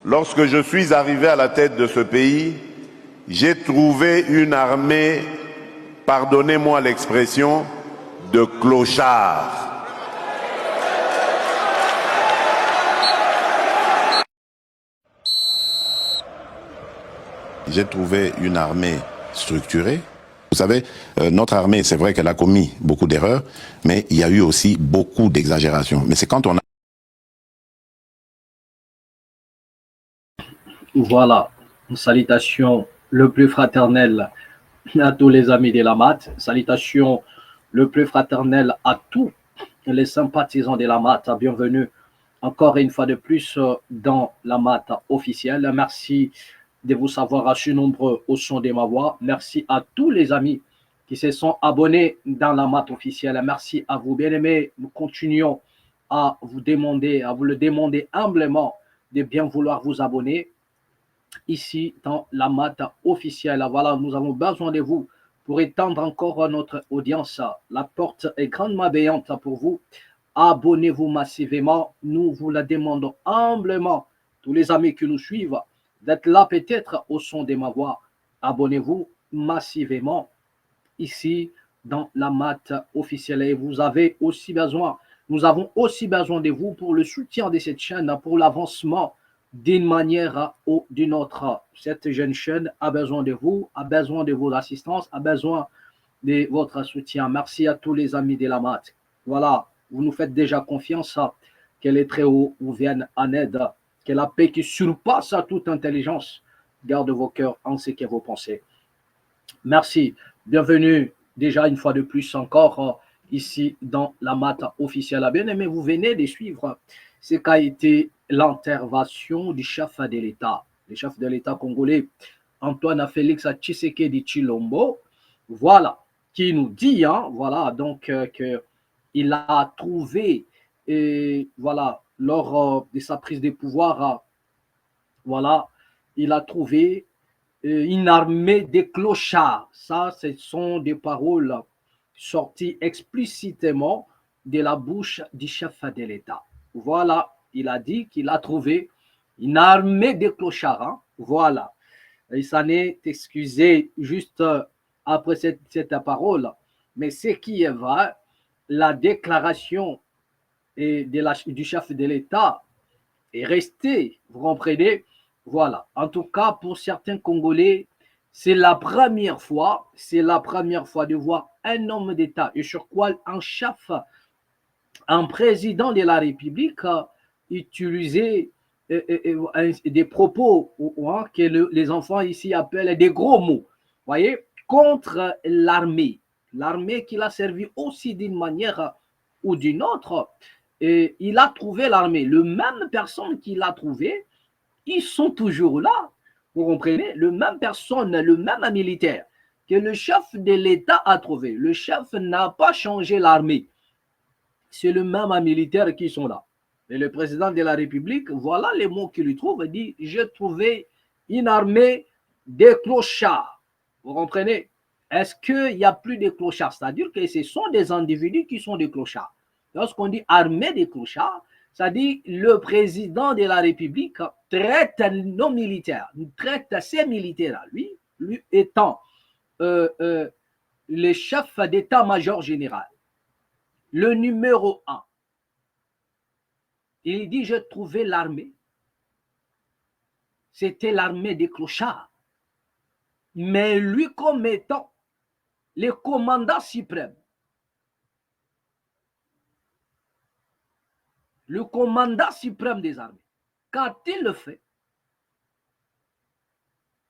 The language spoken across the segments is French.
Lorsque je suis arrivé à la tête de ce pays, j'ai trouvé une armée, pardonnez-moi l'expression, de clochards. J'ai trouvé une armée structurée. Vous savez, notre armée, c'est vrai qu'elle a commis beaucoup d'erreurs, mais il y a eu aussi beaucoup d'exagérations. Mais c'est quand on a... Voilà, une salutation le plus fraternelle à tous les amis de la MAT, salutation le plus fraternelle à tous les sympathisants de la MAT. Bienvenue encore une fois de plus dans la MAT officielle. Merci de vous savoir assez nombreux au son de ma voix. Merci à tous les amis qui se sont abonnés dans la MAT officielle. Merci à vous, bien-aimés. Nous continuons à vous le demander humblement de bien vouloir vous abonner ici dans la MAT officielle. Voilà, nous avons besoin de vous pour étendre encore notre audience. La porte est grandement béante pour vous. Abonnez-vous massivement. Nous vous la demandons humblement, tous les amis qui nous suivent, d'être là peut-être au son de ma voix. Abonnez-vous massivement ici dans la MAT officielle. Et vous avez aussi besoin, nous avons aussi besoin de vous pour le soutien de cette chaîne, pour l'avancement d'une manière ou d'une autre. Cette jeune chaîne a besoin de vous, a besoin de vos assistances, a besoin de votre soutien. Merci à tous les amis de la MAT. Voilà, vous nous faites déjà confiance que les Très-Hauts vous viennent en aide, que la paix qui surpasse toute intelligence garde vos cœurs ainsi que vos pensées. Merci. Bienvenue déjà une fois de plus encore ici dans la MAT officielle. Bien aimé, vous venez de suivre ce qu'a été l'intervention du chef de l'État, le chef de l'État congolais, Antoine Félix Tshisekedi Tshilombo, voilà, qui nous dit, voilà, donc qu'il a trouvé, voilà, lors de sa prise de pouvoir, voilà, il a trouvé une armée de clochards. Ça, ce sont des paroles sorties explicitement de la bouche du chef de l'État. Voilà, il a dit qu'il a trouvé une armée de clochards. Voilà. Il s'en est excusé juste après cette parole. Mais ce qui est vrai, la déclaration du chef de l'État est restée, vous comprenez? Voilà. En tout cas, pour certains Congolais, c'est la première fois de voir un homme d'État et sur quoi un chef, un président de la République utiliser des propos que les enfants ici appellent des gros mots, voyez, contre l'armée. L'armée qu'il a servi aussi d'une manière ou d'une autre. Et il a trouvé l'armée. Le même personne qu'il a trouvé, ils sont toujours là. Vous comprenez? Le même personne, le même militaire que le chef de l'État a trouvé. Le chef n'a pas changé l'armée. C'est le même militaire qui sont là. Et le président de la République, voilà les mots qu'il lui trouve, il dit, j'ai trouvé une armée de clochards. Vous comprenez? Est-ce qu'il n'y a plus de clochards? C'est-à-dire que ce sont des individus qui sont des clochards. Lorsqu'on dit armée de clochards, ça dit le président de la République traite nos militaires, traite ses militaires, lui étant le chef d'état-major général, le numéro 1. Il dit, j'ai trouvé l'armée. C'était l'armée des clochards. Mais lui comme étant le commandant suprême, le commandant suprême des armées, qu'a-t-il le fait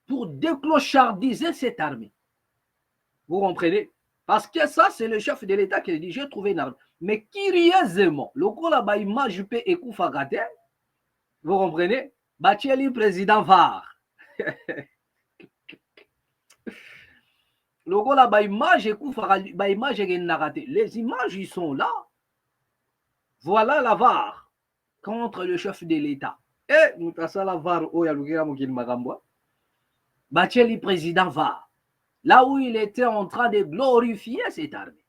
pour déclochardiser cette armée? Vous comprenez? Parce que ça, c'est le chef de l'État qui dit, j'ai trouvé une armée. Mais curieusement, le coup là-bas, il m'a juppé et Koufagate, vous comprenez? Batieli président VAR. Le là, les images, ils sont là. Voilà la VAR contre le chef de l'État. Et nous avons la VAR au Yalugira Mokil Magamba. Batieli président VAR. Là où il était en train de glorifier cette armée.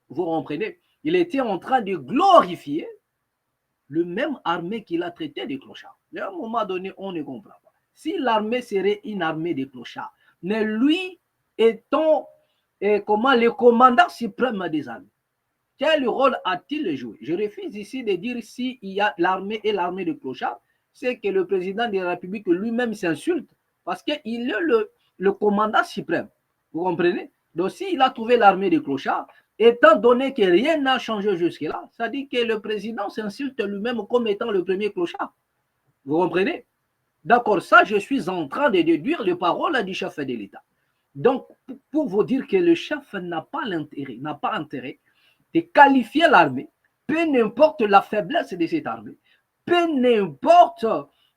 Vous comprenez? Il était en train de glorifier le même armée qu'il a traité de clochards. Mais à un moment donné, on ne comprend pas. Si l'armée serait une armée de clochards, mais lui étant le commandant suprême des armées, quel rôle a-t-il joué? Je refuse ici de dire s'il y a l'armée et l'armée de clochards, c'est que le président de la République lui-même s'insulte parce qu'il est le commandant suprême. Vous comprenez? Donc s'il a trouvé l'armée de clochards, étant donné que rien n'a changé jusque-là, ça dit que le président s'insulte lui-même comme étant le premier clochard. Vous comprenez? D'accord, ça, je suis en train de déduire les paroles du chef de l'État. Donc, pour vous dire que le chef n'a pas intérêt de qualifier l'armée, peu importe la faiblesse de cette armée, peu importe,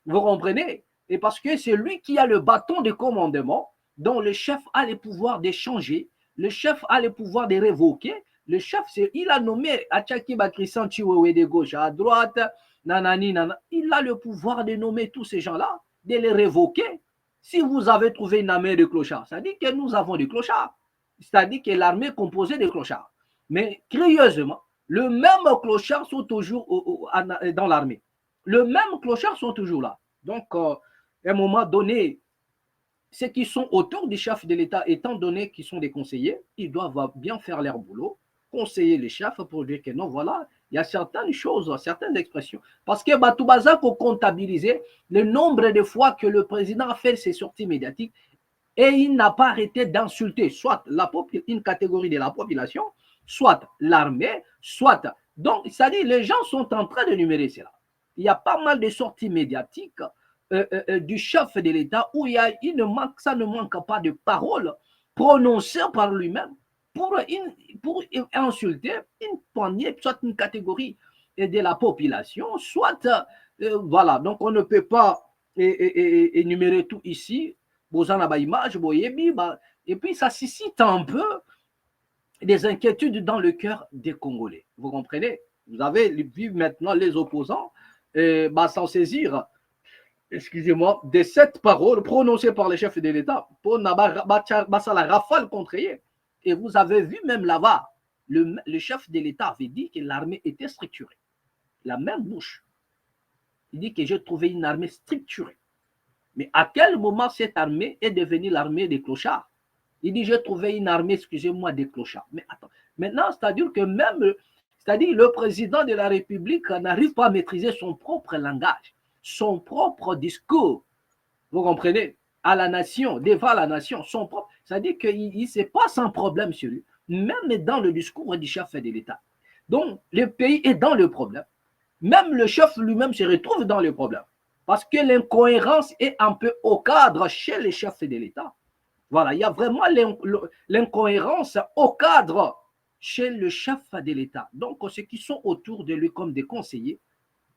vous comprenez? Et parce que c'est lui qui a le bâton de commandement, dont le chef a le pouvoir de changer, le chef a le pouvoir de révoquer, le chef, il a nommé Achaki Bakrissan Chiwewe de gauche à droite, nanani, nanana. Il a le pouvoir de nommer tous ces gens-là, de les révoquer. Si vous avez trouvé une armée de clochards, ça dit que nous avons des clochards. C'est-à-dire que l'armée est composée de clochards. Mais curieusement, le même clochard sont toujours dans l'armée. Le même clochard sont toujours là. Donc, à un moment donné, ceux qui sont autour du chef de l'État, étant donné qu'ils sont des conseillers, ils doivent bien faire leur boulot, conseiller les chefs pour dire que non, voilà, il y a certaines choses, certaines expressions. Parce que Batoubaza faut comptabiliser le nombre de fois que le président a fait ses sorties médiatiques et il n'a pas arrêté d'insulter soit une catégorie de la population, soit l'armée, soit... Donc, c'est-à-dire les gens sont en train de numérer cela. Il y a pas mal de sorties médiatiques du chef de l'État où ça ne manque pas de paroles prononcées par lui-même pour insulter une poignée, soit une catégorie de la population, soit, voilà, donc on ne peut pas énumérer tout ici, et puis ça suscite un peu des inquiétudes dans le cœur des Congolais. Vous comprenez? Vous avez vu maintenant les opposants s'en saisir, excusez-moi, de cette parole prononcée par les chefs de l'État pour la rafale contre eux. Et vous avez vu même là-bas, le chef de l'État avait dit que l'armée était structurée. La même bouche. Il dit que j'ai trouvé une armée structurée. Mais à quel moment cette armée est devenue l'armée des clochards? Il dit j'ai trouvé une armée, excusez-moi, des clochards. Mais attends, maintenant, c'est-à-dire que même, c'est-à-dire le président de la République n'arrive pas à maîtriser son propre langage, son propre discours, vous comprenez, à la nation, devant la nation, son propre, c'est-à-dire qu'il se passe un problème sur lui, même dans le discours du chef de l'État. Donc, le pays est dans le problème. Même le chef lui-même se retrouve dans le problème. Parce que l'incohérence est un peu au cadre chez les chefs de l'État. Voilà, il y a vraiment l'incohérence au cadre chez le chef de l'État. Donc, ceux qui sont autour de lui comme des conseillers,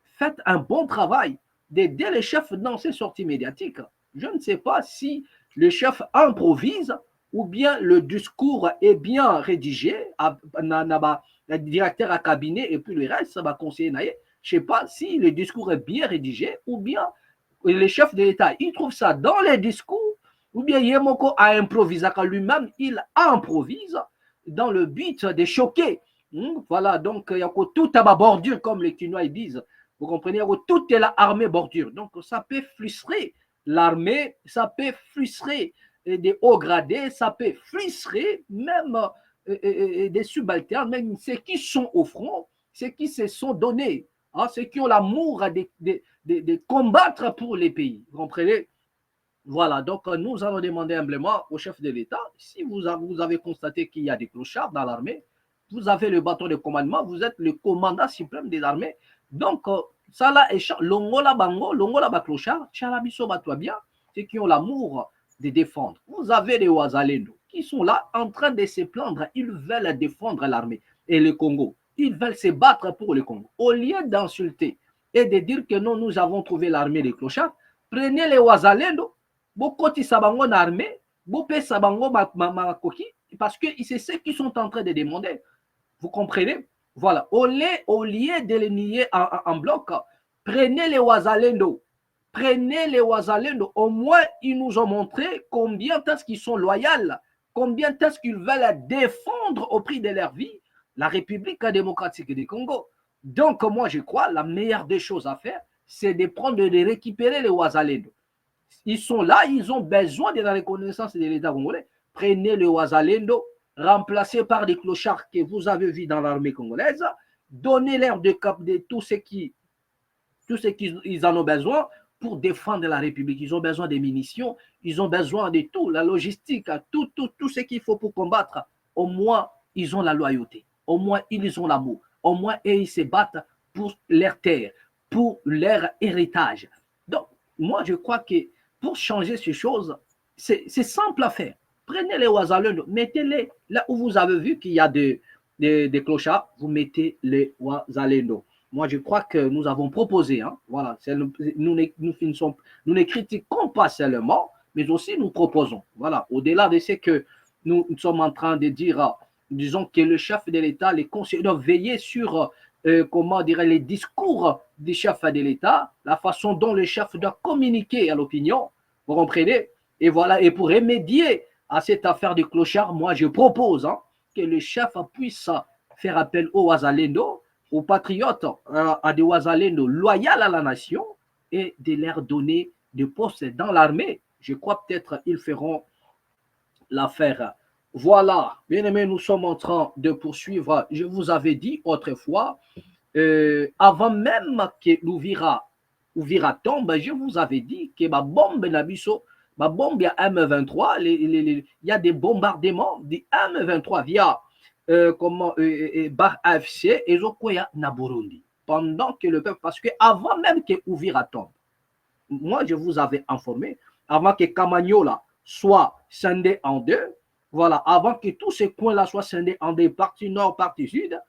faites un bon travail d'aider les chefs dans ces sorties médiatiques. Je ne sais pas si le chef improvise ou bien le discours est bien rédigé, le directeur à cabinet et puis le reste, ça va conseiller. Je ne sais pas si le discours est bien rédigé ou bien les chefs de l'État, ils trouvent ça dans les discours ou bien Yemoko a improvisé lui-même, il improvise dans le but de choquer. Voilà, donc il y a tout à ma bordure, comme les Chinois disent. Vous comprenez, tout est la armée bordure. Donc ça peut frustrer l'armée, ça peut frustrer des hauts gradés, ça peut frustrer même des subalternes, même ceux qui sont au front, ceux qui se sont donnés, hein, ceux qui ont l'amour de combattre pour les pays. Vous comprenez? Voilà, donc nous allons demander humblement au chef de l'État, si vous avez constaté qu'il y a des clochards dans l'armée, vous avez le bâton de commandement, vous êtes le commandant suprême des armées, donc ça là, longola bango, longola ba clochard, chalabiso batoi bien, ceux qui ont l'amour de défendre. Vous avez les Ouazalendo qui sont là en train de se plaindre, ils veulent défendre l'armée et le Congo, ils veulent se battre pour le Congo. Au lieu d'insulter et de dire que non, nous avons trouvé l'armée des clochards, prenez les Ouazalendo, bokoti sabango na armée, bopé sabango makoki, parce que c'est ceux qui sont en train de demander. Vous comprenez? Voilà. Au lieu de les nier en bloc, prenez les Ouazalendo. Prenez les Ouazalendo. Au moins, ils nous ont montré combien est-ce qu'ils sont loyaux, combien est-ce qu'ils veulent défendre au prix de leur vie la République démocratique du Congo. Donc, moi, je crois la meilleure des choses à faire, c'est de prendre, de récupérer les Ouazalendo. Ils sont là, ils ont besoin de la reconnaissance de l'État congolais. Prenez le Ouazalendo, remplacés par des clochards que vous avez vus dans l'armée congolaise, donnez-leur de tout ce qu'ils en ont besoin pour défendre la République. Ils ont besoin des munitions, ils ont besoin de tout, la logistique, tout ce qu'il faut pour combattre. Au moins, ils ont la loyauté. Au moins, ils ont l'amour. Au moins, ils se battent pour leur terre, pour leur héritage. Donc, moi, je crois que pour changer ces choses, c'est simple à faire. Prenez les Ouazalendo, mettez-les là où vous avez vu qu'il y a des clochards, vous mettez les Ouazalendo. Moi, je crois que nous avons proposé, hein, voilà, nous ne critiquons pas seulement, mais aussi nous proposons. Voilà, au-delà de ce que nous sommes en train de dire, disons que le chef de l'État, les conseillers doivent veiller sur, comment dirait les discours du chef de l'État, la façon dont le chef doit communiquer à l'opinion, vous comprenez? Et voilà, et pour remédier à cette affaire de clochard, moi, je propose que le chef puisse faire appel aux Ouazalendo, aux patriotes, à des Ouazalendo loyaux à la nation et de leur donner des postes dans l'armée. Je crois peut-être qu'ils feront l'affaire. Voilà, bien aimé, nous sommes en train de poursuivre. Je vous avais dit autrefois, avant même que l'Ouvira tombe, je vous avais dit que ma bombe Nabiso, ma bombe M23, il y a des bombardements de M23 via Bar AFC et Zokoya na Burundi. Pendant que le peuple, parce que avant même que Ouvira tombe, moi je vous avais informé, avant que Kamagnola soit scindé en deux, voilà, avant que tous ces coins-là soient scindés en deux, partie nord, partie sud,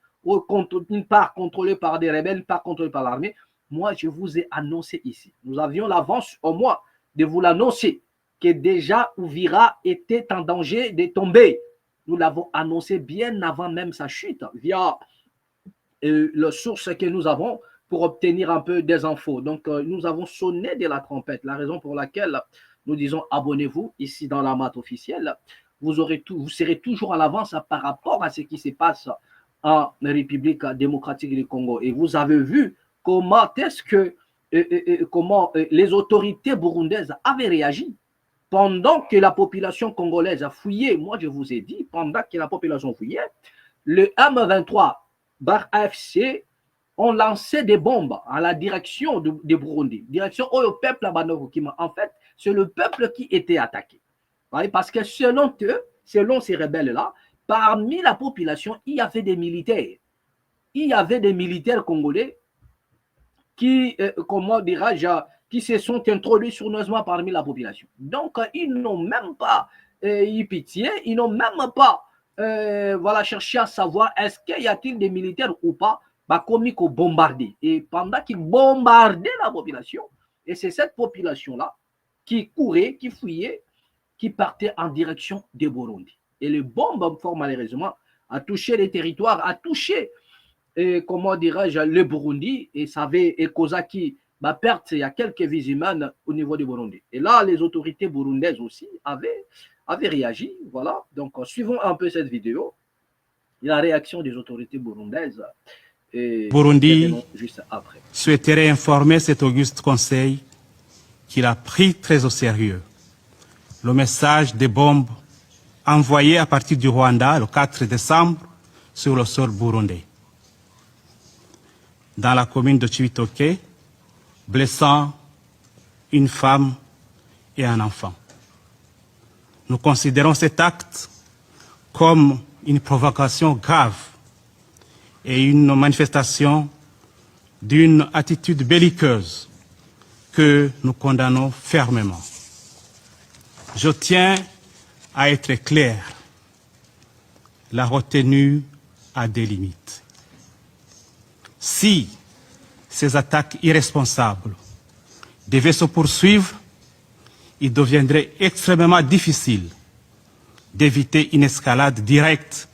une part contrôlée par des rebelles, une part contrôlée par l'armée, moi je vous ai annoncé ici. Nous avions l'avance au moins de vous l'annoncer que déjà Ouvira était en danger de tomber. Nous l'avons annoncé bien avant même sa chute via les sources que nous avons pour obtenir un peu des infos. Donc, nous avons sonné de la trompette. La raison pour laquelle nous disons abonnez-vous ici dans la mat officielle. Vous serez toujours à l'avance par rapport à ce qui se passe en République démocratique du Congo. Et vous avez vu comment est-ce que les autorités burundaises avaient réagi. Pendant que la population congolaise a fouillé, moi je vous ai dit, pendant que la population fouillait, le M23 Bar AFC ont lancé des bombes à la direction de Burundi, direction au peuple à Banokima. En fait, c'est le peuple qui était attaqué. Parce que selon eux, selon ces rebelles-là, parmi la population, il y avait des militaires. Il y avait des militaires congolais qui, comment dirais-je, qui se sont introduits sournoisement parmi la population. Donc, ils n'ont même pas eu pitié, ils n'ont même pas voilà, cherché à savoir est-ce qu'il y a-t-il des militaires ou pas, commis qu'on bombardait. Et pendant qu'ils bombardaient la population, et c'est cette population-là qui courait, qui fouillait, qui partait en direction de Burundi. Et les bombes, fort malheureusement, a touché les territoires, a touché, comment dirais-je, le Burundi, et ça avait causé perte, il y a quelques vies humaines au niveau du Burundi. Et là, les autorités burundaises aussi avaient réagi. Voilà. Donc, suivons un peu cette vidéo. La réaction des autorités burundaises. Et Burundi juste après. Souhaiterait informer cet auguste conseil qu'il a pris très au sérieux le message des bombes envoyées à partir du Rwanda le 4 décembre sur le sol burundais. Dans la commune de Chibitoke, blessant une femme et un enfant. Nous considérons cet acte comme une provocation grave et une manifestation d'une attitude belliqueuse que nous condamnons fermement. Je tiens à être clair, la retenue a des limites. Si ces attaques irresponsables devaient se poursuivre, il deviendrait extrêmement difficile d'éviter une escalade directe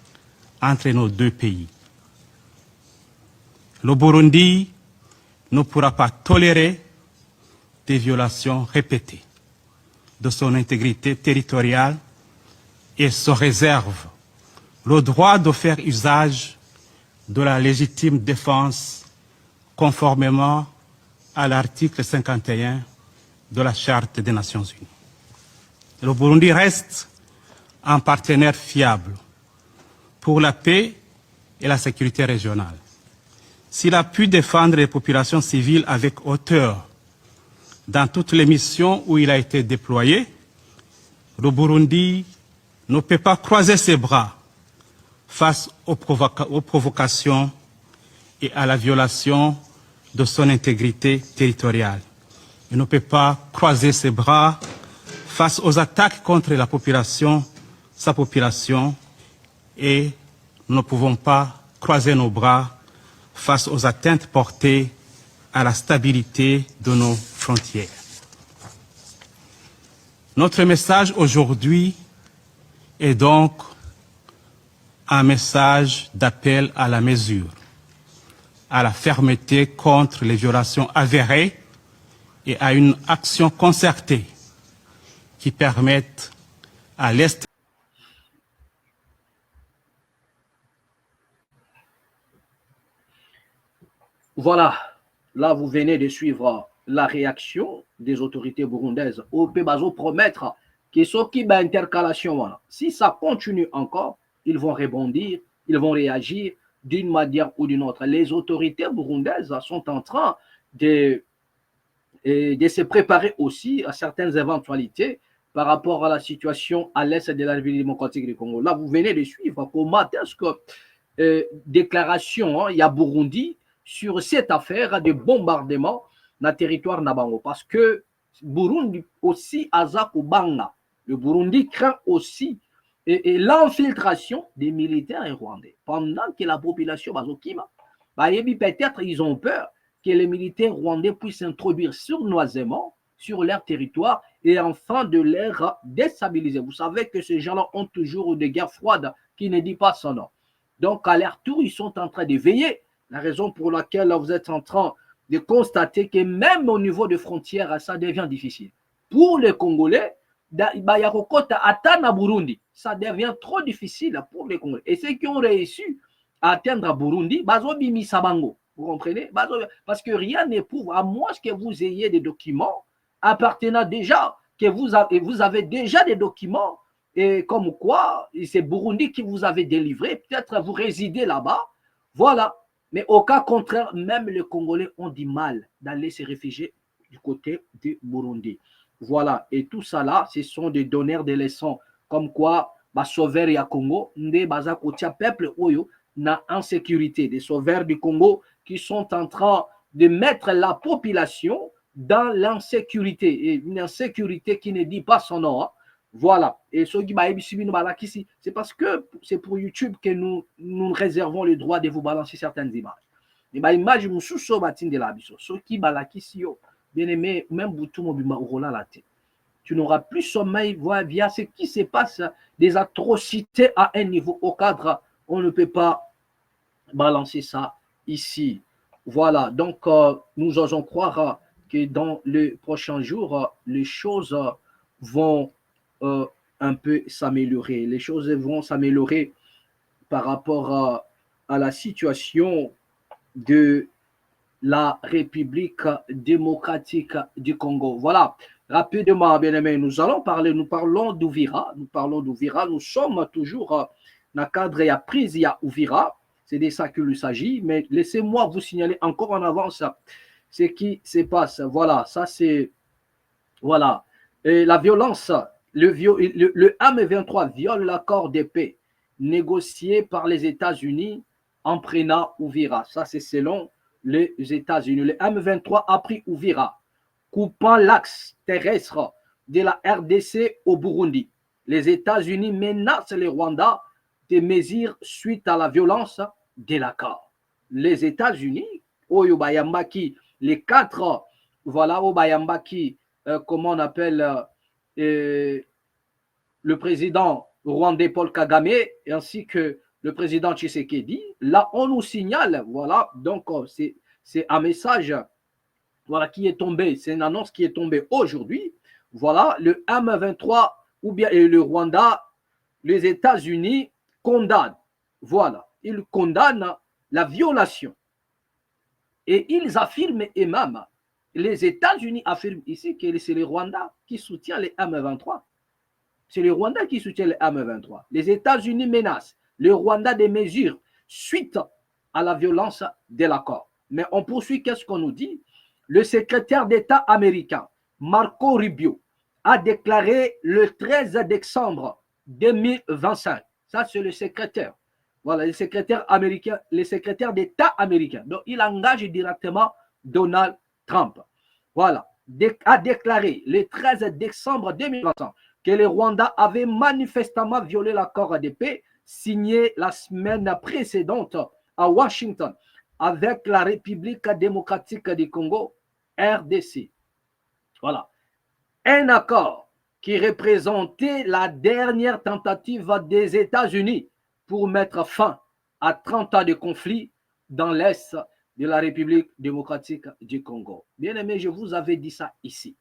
entre nos deux pays. Le Burundi ne pourra pas tolérer des violations répétées de son intégrité territoriale et se réserve le droit de faire usage de la légitime défense conformément à l'article 51 de la Charte des Nations Unies. Le Burundi reste un partenaire fiable pour la paix et la sécurité régionale. S'il a pu défendre les populations civiles avec hauteur dans toutes les missions où il a été déployé, le Burundi ne peut pas croiser ses bras face aux provocations et à la violation de son intégrité territoriale. Il ne peut pas croiser ses bras face aux attaques contre la population, sa population, et nous ne pouvons pas croiser nos bras face aux atteintes portées à la stabilité de nos frontières. Notre message aujourd'hui est donc un message d'appel à la mesure, à la fermeté contre les violations avérées et à une action concertée qui permette à l'Est. Voilà, là vous venez de suivre la réaction des autorités burundaises au Pébazo promettre que ce qui va intercalation, voilà. Si ça continue encore, ils vont rebondir, ils vont réagir d'une manière ou d'une autre. Les autorités burundaises sont en train de se préparer aussi à certaines éventualités par rapport à la situation à l'est de la République démocratique du Congo. Là, vous venez de suivre comment est-ce que déclaration, il y a Burundi sur cette affaire de bombardement dans le territoire Nabango. Parce que Burundi aussi, Azakubanga, le Burundi craint aussi et l'infiltration des militaires rwandais. Pendant que la population Bazokima, peut-être ils ont peur que les militaires rwandais puissent s'introduire sournoisement sur leur territoire et enfin de les déstabiliser. Vous savez que ces gens-là ont toujours des guerres froides qui ne disent pas son nom. Donc, à leur tour, ils sont en train de veiller. La raison pour laquelle vous êtes en train de constater que même au niveau des frontières, ça devient difficile. Pour les Congolais, Burundi, ça devient trop difficile pour les Congolais. Et ceux qui ont réussi à atteindre Burundi, vous comprenez? Parce que rien n'est prouvé, à moins que vous ayez des documents appartenant déjà, que vous avez déjà des documents, et comme quoi c'est Burundi qui vous avez délivré, peut-être vous résidez là-bas, voilà. Mais au cas contraire, même les Congolais ont du mal d'aller se réfugier du côté du Burundi. Voilà, et tout ça là, ce sont des donneurs de leçons, comme quoi, sauveur ya Congo, nde baza kotia peuple oyo na insécurité, des sauveurs du Congo qui sont en train de mettre la population dans l'insécurité, et une insécurité qui ne dit pas son nom. Hein. Voilà, et c'est parce que c'est pour YouTube que nous réservons le droit de vous balancer certaines images. Et image bien aimé, même tu n'auras plus sommeil via ce qui se passe, des atrocités à un niveau au cadre, on ne peut pas balancer ça ici. Voilà, donc nous osons croire que dans les prochains jours, les choses vont un peu s'améliorer. Les choses vont s'améliorer par rapport à la situation de la République démocratique du Congo. Voilà, rapidement, bien aimé, nous parlons d'Ouvira, nous sommes toujours dans le cadre, il y a prise, il y a Ouvira, c'est de ça qu'il s'agit, mais laissez-moi vous signaler encore en avance ce qui se passe. Voilà, ça c'est, voilà, et la violence, le M23 viole l'accord de paix négocié par les États-Unis en prenant Ouvira. Ça c'est selon les États-Unis. Le M23 a pris Ouvira, coupant l'axe terrestre de la RDC au Burundi. Les États-Unis menacent le Rwanda de mesures suite à la violence de l'accord. Les États-Unis, Oyobayambaki, les quatre, voilà, Obayambaki, comment on appelle le président rwandais Paul Kagame, ainsi que le président Tshisekedi. Là, on nous signale, voilà, donc c'est un message, voilà, qui est tombé, c'est une annonce qui est tombée aujourd'hui. Voilà, le M23 ou bien le Rwanda, les États-Unis condamnent, voilà, ils condamnent la violation Et ils affirment eux-mêmes, les États-Unis affirment ici que c'est le Rwanda qui soutient les M23. C'est le Rwanda qui soutient les M23. Les États-Unis menacent le Rwanda des mesures suite à la violence de l'accord. Mais on poursuit, qu'est-ce qu'on nous dit? Le secrétaire d'État américain, Marco Rubio, a déclaré le 13 décembre 2025. Ça, c'est le secrétaire. Voilà, le secrétaire américain, le secrétaire d'État américain. Donc, il engage directement Donald Trump. Voilà, a déclaré le 13 décembre 2025 que le Rwanda avait manifestement violé l'accord de paix signé la semaine précédente à Washington avec la République démocratique du Congo, RDC. Voilà. Un accord qui représentait la dernière tentative des États-Unis pour mettre fin à 30 ans de conflit dans l'Est de la République démocratique du Congo. Bien aimé, je vous avais dit ça ici,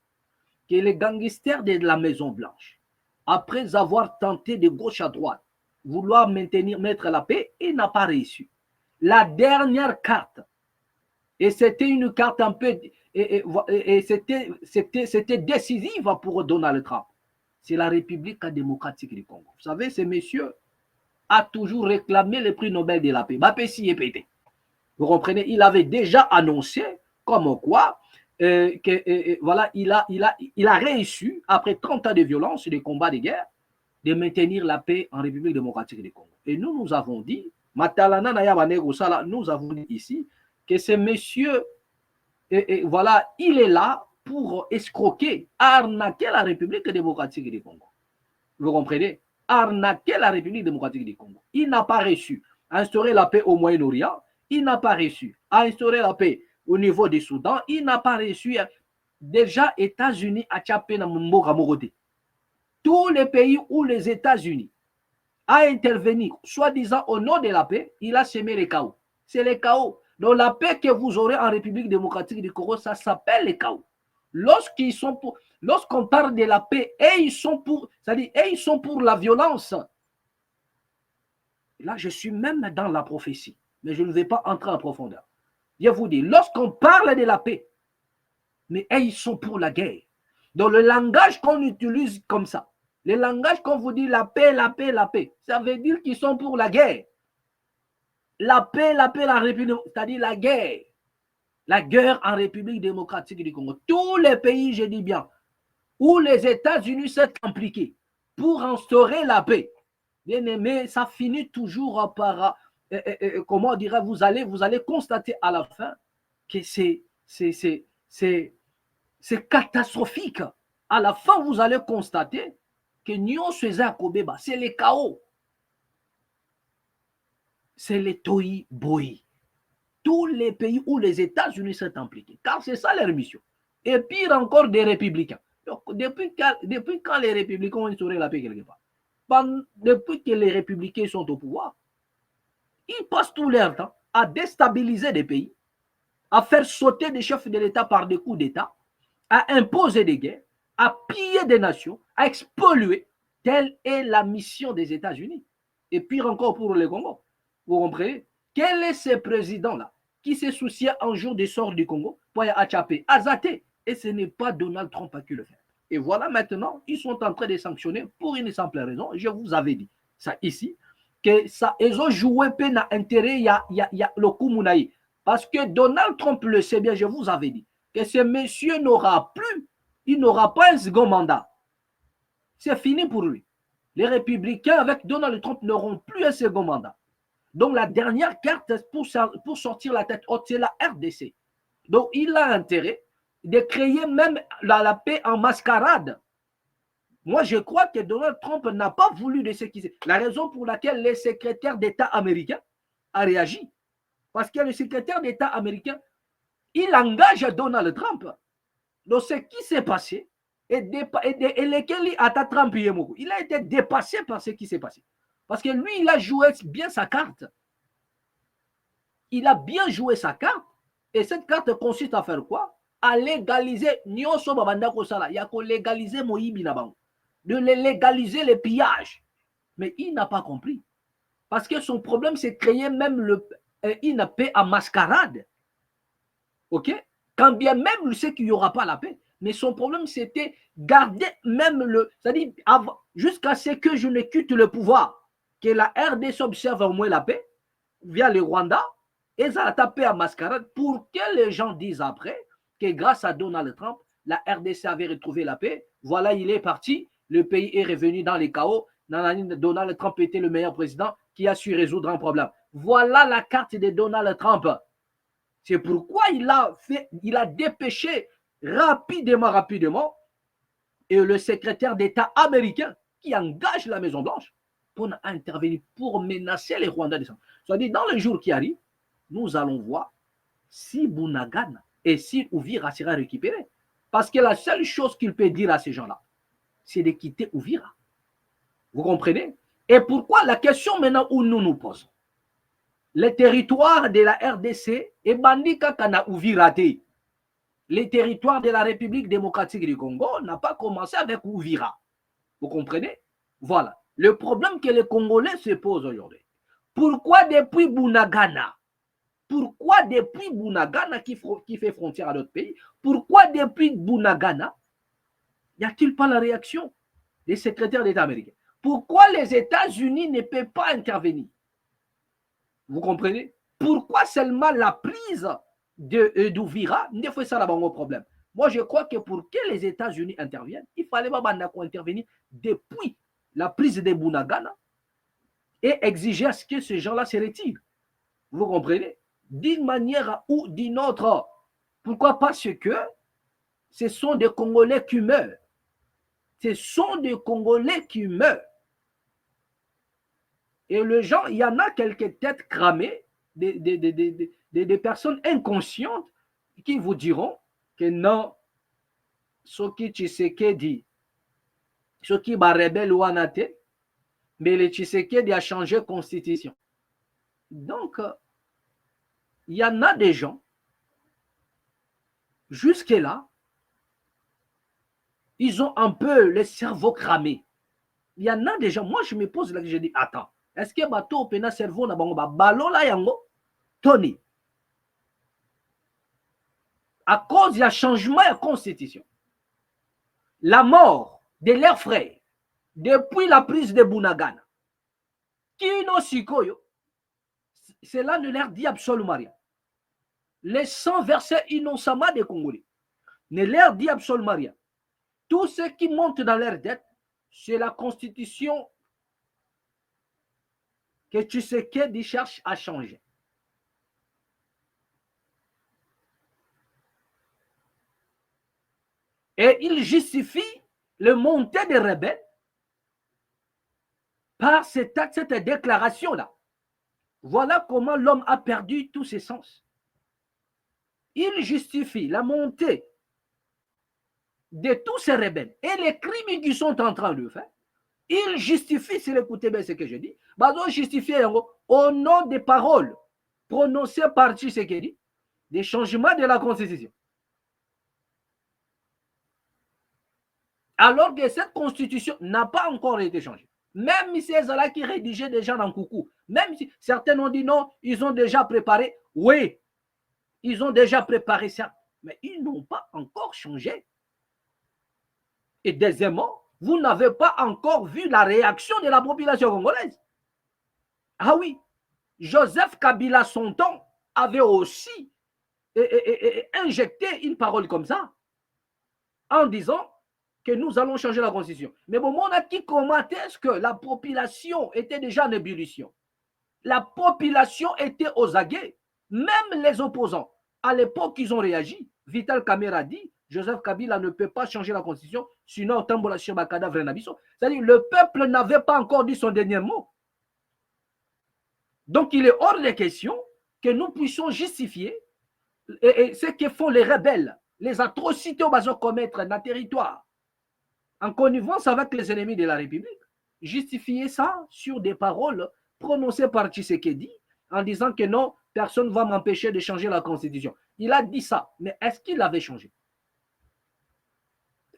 que les gangsters de la Maison-Blanche, après avoir tenté de gauche à droite, vouloir mettre la paix, il n'a pas réussi. La dernière carte, et c'était une carte un peu, et c'était décisive pour Donald Trump, c'est la République démocratique du Congo. Vous savez, ce monsieur a toujours réclamé le prix Nobel de la paix. Ma paix s'y est pété. Vous comprenez, il avait déjà annoncé comme quoi voilà, il a réussi, après 30 ans de violence, de combats de guerre, de maintenir la paix en République démocratique du Congo. Et nous avons dit, nous avons dit ici, que ce monsieur, voilà, il est là pour escroquer, arnaquer la République démocratique du Congo. Vous comprenez? Arnaquer la République démocratique du Congo. Il n'a pas réussi à instaurer la paix au Moyen-Orient. Il n'a pas réussi à instaurer la paix au niveau du Soudan. Il n'a pas réussi. Déjà, États-Unis a tapé dans Mboka Morodi. Tous les pays où les États-Unis a intervenu, soi-disant au nom de la paix, il a semé le chaos. C'est le chaos. Donc la paix que vous aurez en République démocratique du Congo, ça s'appelle le chaos. Lorsqu'on parle de la paix, et ils sont pour, c'est-à-dire, et ils sont pour la violence. Là, je suis même dans la prophétie, mais je ne vais pas entrer en profondeur. Je vous dis, lorsqu'on parle de la paix, mais ils sont pour la guerre. Donc le langage qu'on utilise comme ça, le langage qu'on vous dit la paix, la paix, la paix, ça veut dire qu'ils sont pour la guerre. La paix, la République, c'est-à-dire la guerre. La guerre en République démocratique du Congo. Tous les pays, je dis bien, où les États-Unis sont impliqués pour instaurer la paix. Bien aimé, ça finit toujours par, comment on dirait, vous allez constater à la fin que c'est catastrophique. À la fin, vous allez constater que Nyon César Kobeba, c'est le chaos. C'est le toi-boy. Tous les pays où les États-Unis sont impliqués, car c'est ça leur mission. Et pire encore, des républicains. Donc, depuis quand les républicains ont instauré la paix quelque part? Depuis que les républicains sont au pouvoir, ils passent tout leur temps à déstabiliser des pays, à faire sauter des chefs de l'État par des coups d'État, à imposer des guerres, à piller des nations, à expolluer. Telle est la mission des États-Unis. Et pire encore pour le Congo. Vous comprenez? Quel est ce président-là qui se souciait un jour des sorts du Congo pour attraper, azater? Et ce n'est pas Donald Trump qui le fait. Et voilà maintenant, ils sont en train de sanctionner pour une simple raison. Je vous avais dit ça ici, que ça, ils ont joué peine à intérêt, il y a le coup Mounaï. Parce que Donald Trump le sait bien, je vous avais dit, que ce monsieur n'aura plus, il n'aura pas un second mandat. C'est fini pour lui. Les républicains avec Donald Trump n'auront plus un second mandat. Donc la dernière carte pour sortir la tête haute, c'est la RDC. Donc il a intérêt de créer même la paix en mascarade. Moi, je crois que Donald Trump n'a pas voulu de ce qui s'est. La raison pour laquelle le secrétaire d'État américain a réagi. Parce que le secrétaire d'État américain, il engage Donald Trump. Donc ce qui s'est passé, il a été dépassé par ce qui s'est passé. Parce que lui, il a joué bien sa carte. Il a bien joué sa carte. Et cette carte consiste à faire quoi? À légaliser. Il y a qu'à légaliser de légaliser les pillages. Mais il n'a pas compris. Parce que son problème, c'est créer même une paix en mascarade. Ok? Quand bien même il sait qu'il n'y aura pas la paix. Mais son problème, c'était garder même le... C'est-à-dire, jusqu'à ce que je ne quitte le pouvoir, que la RDC observe au moins la paix, via le Rwanda, et ça a tapé à mascarade pour que les gens disent après que grâce à Donald Trump, la RDC avait retrouvé la paix. Voilà, il est parti. Le pays est revenu dans les chaos. Donald Trump était le meilleur président qui a su résoudre un problème. Voilà la carte de Donald Trump. C'est pourquoi il a dépêché rapidement, et le secrétaire d'État américain qui engage la Maison-Blanche pour intervenir, pour menacer les Rwandais. C'est-à-dire, dans les jours qui arrivent, nous allons voir si Bunagana et si Uvira sera récupéré. Parce que la seule chose qu'il peut dire à ces gens-là, c'est de quitter Uvira. Vous comprenez? Et pourquoi la question maintenant où nous nous posons? Les territoires de la RDC et Bandika Kana Uvira. Les territoires de la République démocratique du Congo n'ont pas commencé avec Uvira. Vous comprenez? Voilà. Le problème que les Congolais se posent aujourd'hui. Pourquoi depuis Bunagana? Pourquoi depuis Bunagana qui fait frontière à d'autres pays? Pourquoi depuis Bunagana n'y a-t-il pas la réaction des secrétaires d'État américains? Pourquoi les États-Unis ne peuvent pas intervenir? Vous comprenez? Pourquoi seulement la prise d'Uvira ne fait ça là-bas un problème? Moi, je crois que pour que les États-Unis interviennent, il fallait pas intervenir depuis la prise de Bunagana et exiger à ce que ces gens-là se retirent. Vous comprenez? D'une manière ou d'une autre. Pourquoi? Parce que ce sont des Congolais qui meurent. Ce sont des Congolais qui meurent. Et les gens, il y en a quelques têtes cramées, des personnes inconscientes qui vous diront que non, ce qui Tshisekedi, ce qui va rebelle ou anate, mais le Tshisekedi a changé de constitution. Donc, il y en a des gens, jusque-là, ils ont un peu le cerveau cramé. Il y en a des gens, moi je me pose là, je dis, attends, est-ce que bateau pena cerveau na bango ba ballon là yango Tony à cause du changement de constitution, la mort de leurs frères depuis la prise de Bunagana, Kino Sikoyo, cela ne leur dit absolument rien. Les 100 versets innocemment des Congolais ne leur dit absolument rien. Tout ce qui monte dans leur tête, c'est la constitution que Tshisekedi cherche à changer. Et il justifie le montée des rebelles par cette déclaration-là. Voilà comment l'homme a perdu tous ses sens. Il justifie la montée de tous ces rebelles et les crimes qu'ils sont en train de faire. Il justifie, si vous écoutez bien ce que je dis, il justifie au nom des paroles prononcées par Tshisekedi, des changements de la Constitution. Alors que cette Constitution n'a pas encore été changée. Même si c'est là qui rédigeaient déjà dans Coucou, même si certains ont dit non, ils ont déjà préparé, oui, ils ont déjà préparé ça, mais ils n'ont pas encore changé. Et deuxièmement, vous n'avez pas encore vu la réaction de la population congolaise. Ah oui, Joseph Kabila, son temps, avait aussi injecté une parole comme ça, en disant que nous allons changer la constitution. Mais bon, on a dit comment est-ce que la population était déjà en ébullition. La population était aux aguets. Même les opposants, à l'époque, ils ont réagi. Vital Kamerhe dit, Joseph Kabila ne peut pas changer la constitution, sinon Tambola Shibakada Vrenabiso. C'est-à-dire le peuple n'avait pas encore dit son dernier mot. Donc, il est hors de question que nous puissions justifier ce que font les rebelles, les atrocités au besoin commettre dans le territoire, en connivence avec les ennemis de la République, justifier ça sur des paroles prononcées par Tshisekedi en disant que non, personne ne va m'empêcher de changer la constitution. Il a dit ça, mais est-ce qu'il avait changé?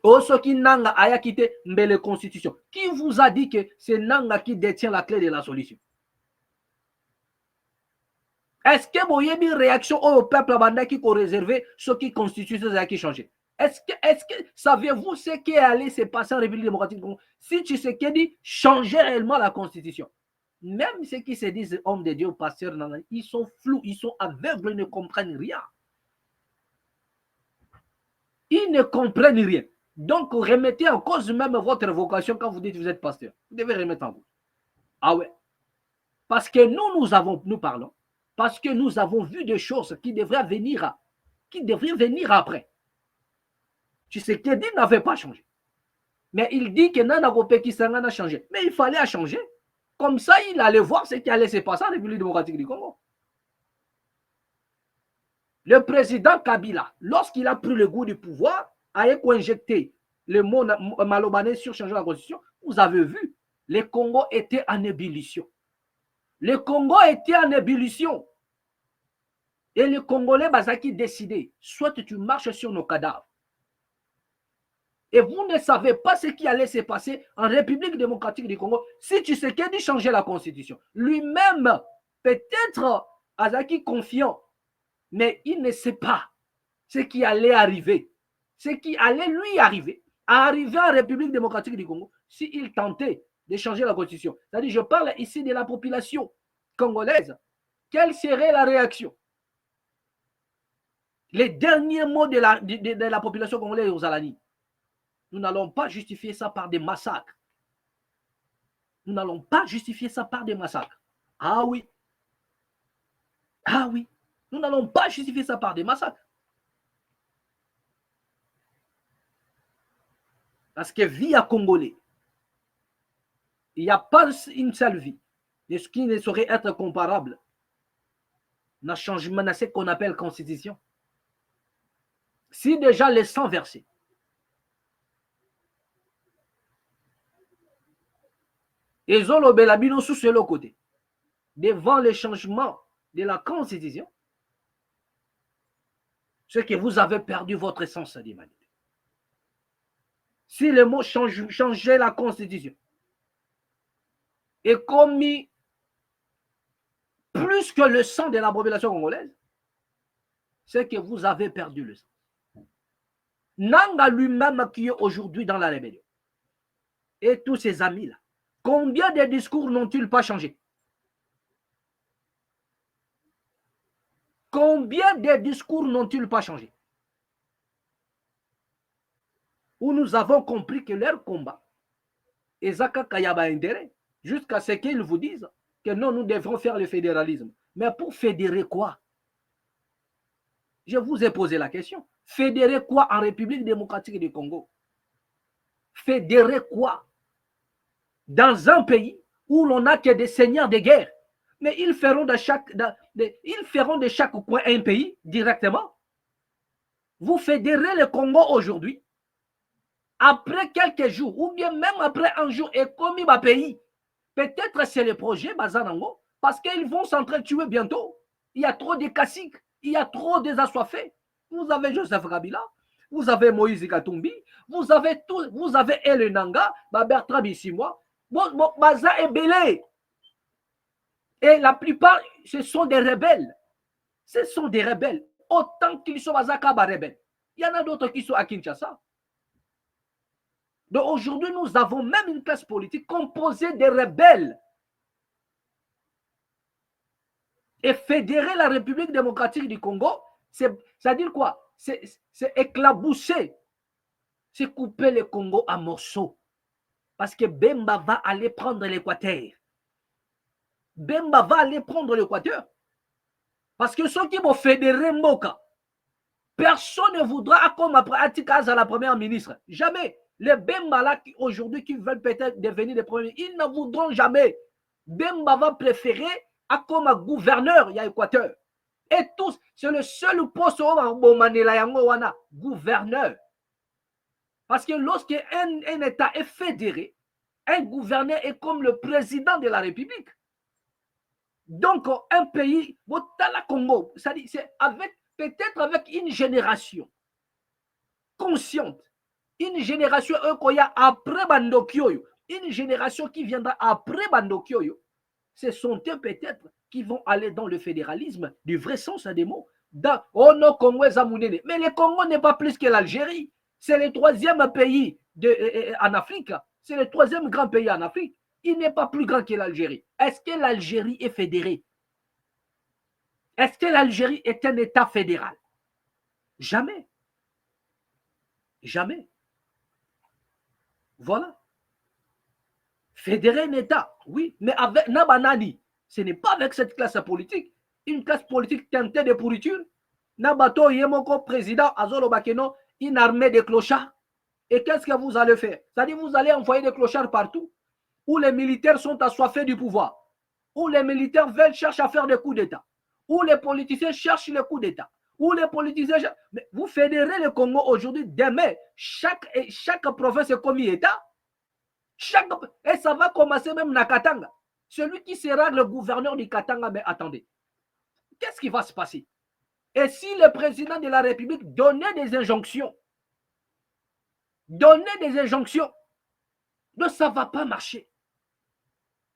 Osoki Nanga a quitté la constitution. Qui vous a dit que c'est Nanga qui détient la clé de la solution? Est-ce que vous avez une réaction au peuple qui est réservé ce qui constitue ce qui changé? Est-ce que savez-vous ce qui est allé se passer en République démocratique du Congo si Tshisekedi changeait réellement la constitution? Même ceux qui se disent hommes de Dieu, pasteurs, ils sont flous, ils sont aveugles, ils ne comprennent rien. Ils ne comprennent rien. Donc, remettez en cause même votre vocation quand vous dites que vous êtes pasteur. Vous devez remettre en cause. Ah ouais. Parce que nous parlons, parce que nous avons vu des choses qui devraient venir après. Tshisekedi n'avait pas changé. Mais il dit que Nana Kisangana a changé. Mais il fallait changer. Comme ça, il allait voir ce qui allait se passer en République démocratique du Congo. Le président Kabila, lorsqu'il a pris le goût du pouvoir, a injecté le mot malobanais sur changer la constitution. Vous avez vu, le Congo était en ébullition. Le Congo était en ébullition. Et les Congolais Bazaki décidaient, soit tu marches sur nos cadavres. Et vous ne savez pas ce qui allait se passer en République démocratique du Congo si Tshisekedi changeait la constitution. Lui-même, peut-être Azaki confiant, mais il ne sait pas ce qui allait arriver. Ce qui allait lui arriver en République démocratique du Congo s'il tentait de changer la constitution. C'est-à-dire, je parle ici de la population congolaise. Quelle serait la réaction? Les derniers mots de la population congolaise aux Alani. Nous n'allons pas justifier ça par des massacres. Nous n'allons pas justifier ça par des massacres. Ah oui. Ah oui. Nous n'allons pas justifier ça par des massacres. Parce que vie à Congolais, il n'y a pas une seule vie. De ce qui ne saurait être comparable dans le changement de ce qu'on appelle constitution. Si déjà les 100 versets, ils ont le belabino sous ce côté, devant le changement de la constitution, c'est que vous avez perdu votre essence d'humanité. Si le mot changer la constitution est commis plus que le sang de la population congolaise, c'est que vous avez perdu le sang. Nanga lui-même qui est aujourd'hui dans la rébellion, et tous ses amis-là, combien de discours n'ont-ils pas changé? Combien de discours n'ont-ils pas changé? Où nous avons compris que leur combat est Zaka Kayaba intérêt, jusqu'à ce qu'ils vous disent que non, nous devrons faire le fédéralisme. Mais pour fédérer quoi? Je vous ai posé la question. Fédérer quoi en République démocratique du Congo? Fédérer quoi? Dans un pays où l'on n'a que des seigneurs de guerre. Mais ils feront de chaque coin un pays directement. Vous fédérez le Congo aujourd'hui. Après quelques jours, ou bien même après un jour, et comme il va pays, peut-être c'est le projet Bazanango, parce qu'ils vont s'entretuer bientôt. Il y a trop de caciques, il y a trop des assoiffés. Vous avez Joseph Kabila, vous avez Moïse Katumbi, vous avez El Nanga, Bertrand Bissimois, Baza est belé. Et la plupart, ce sont des rebelles. Ce sont des rebelles. Autant qu'ils sont Bazakaba rebelles. Il y en a d'autres qui sont à Kinshasa. Donc aujourd'hui, nous avons même une classe politique composée de rebelles. Et fédérer la République démocratique du Congo, c'est-à-dire quoi? C'est éclabousser. C'est couper le Congo à morceaux. Parce que Bemba va aller prendre l'Équateur. Bemba va aller prendre l'Équateur. Parce que ceux qui vont fédérer Moka, personne ne voudra comme après Atikaz à la première ministre. Jamais. Les Bemba là aujourd'hui qui veulent peut-être devenir des premiers, ils ne voudront jamais. Bemba va préférer à comme gouverneur, il y a Équateur. Et tous, c'est le seul poste au Manila Yangowana, gouverneur. Parce que lorsqu'un État est fédéré, un gouverneur est comme le président de la République. Donc, un pays, la Congo, c'est peut-être avec une génération consciente, une génération après Bandokioyo, une génération qui viendra après Bandokioyo, ce sont eux peut-être qui vont aller dans le fédéralisme du vrai sens des mots. Oh non, Congo est amounene. Mais le Congo n'est pas plus que l'Algérie. C'est le troisième pays en Afrique. C'est le troisième grand pays en Afrique. Il n'est pas plus grand que l'Algérie. Est-ce que l'Algérie est fédérée? Est-ce que l'Algérie est un État fédéral? Jamais. Jamais. Voilà. Fédérer un État, oui, mais avec Nabanani, ce n'est pas avec cette classe politique. Une classe politique teintée de pourriture. Nabato Yemoko, président Azolo Bakeno, une armée de clochards. Et qu'est-ce que vous allez faire? C'est-à-dire vous allez envoyer des clochards partout, où les militaires sont assoiffés du pouvoir, où les militaires veulent chercher à faire des coups d'État, où les politiciens cherchent les coups d'État, où les politiciens cherchent... Mais vous fédérez le Congo aujourd'hui, demain, chaque province est comme État. Et ça va commencer même à Katanga. Celui qui sera le gouverneur du Katanga, mais attendez, qu'est-ce qui va se passer? Et si le président de la République donnait des injonctions, donc ça ne va pas marcher.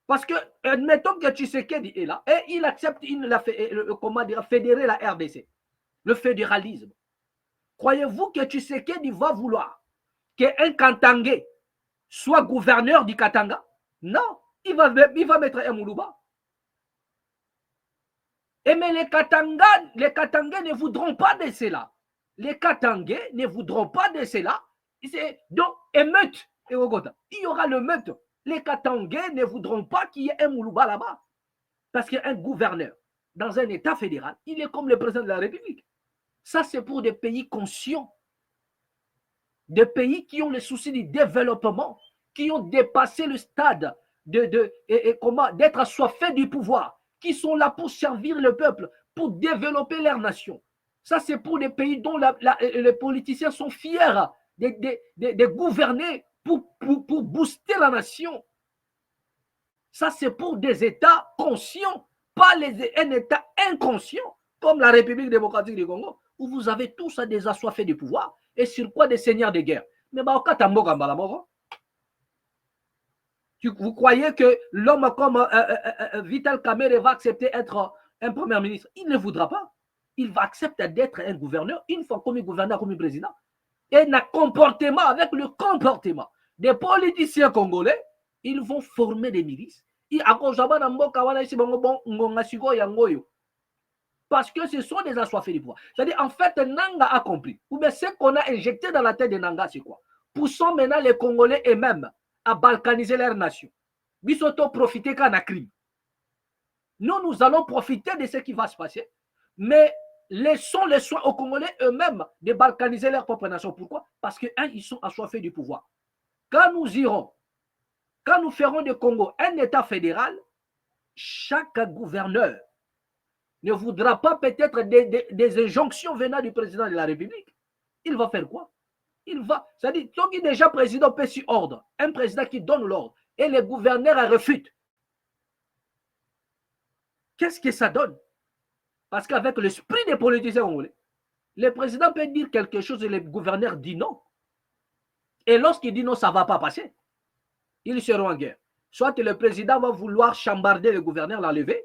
Parce que, admettons que Tshisekedi est là, et il accepte, fédérer la RDC, le fédéralisme. Croyez-vous que Tshisekedi va vouloir qu'un Katangais soit gouverneur du Katanga? Non, il va mettre un Moulouba. Et mais les Katangais ne voudront pas de cela. Les Katangais ne voudront pas de cela. Donc, émeute. Il y aura le meute. Les Katangais ne voudront pas qu'il y ait un Moulouba là-bas. Parce qu'un gouverneur, dans un État fédéral, il est comme le président de la République. Ça, c'est pour des pays conscients. Des pays qui ont le souci du développement, qui ont dépassé le stade d'être assoiffés du pouvoir, qui sont là pour servir le peuple, pour développer leur nation. Ça, c'est pour des pays dont les politiciens sont fiers de gouverner pour booster la nation. Ça, c'est pour des États conscients, pas un État inconscient, comme la République démocratique du Congo, où vous avez tous des assoiffés du pouvoir, et sur quoi des seigneurs de guerre. Mais vous croyez que l'homme comme Vital Kamerhe va accepter d'être un premier ministre? Il ne voudra pas. Il va accepter d'être un gouverneur, une fois comme gouverneur, comme président. Et un comportement, avec le comportement des politiciens congolais, ils vont former des milices. Parce que ce sont des assoiffés du pouvoir. C'est-à-dire, en fait, Nanga a compris. Ou bien ce qu'on a injecté dans la tête de Nanga, c'est quoi? Poussons maintenant les Congolais eux-mêmes à balkaniser leur nation. Bisoto profiter qu'un crime. Nous allons profiter de ce qui va se passer, mais laissons les soins aux Congolais eux-mêmes de balkaniser leur propre nation. Pourquoi? Parce que, ils sont assoiffés du pouvoir. Quand nous ferons du Congo un État fédéral, chaque gouverneur ne voudra pas peut-être des injonctions venant du président de la République. Il va faire quoi? C'est-à-dire, tant qu'il est déjà président peut sur ordre, un président qui donne l'ordre, et les gouverneurs refutent. Qu'est-ce que ça donne? Parce qu'avec l'esprit des politiciens congolais, le président peut dire quelque chose et le gouverneur dit non. Et lorsqu'il dit non, ça ne va pas passer. Ils seront en guerre. Soit le président va vouloir chambarder le gouverneur, l'enlever,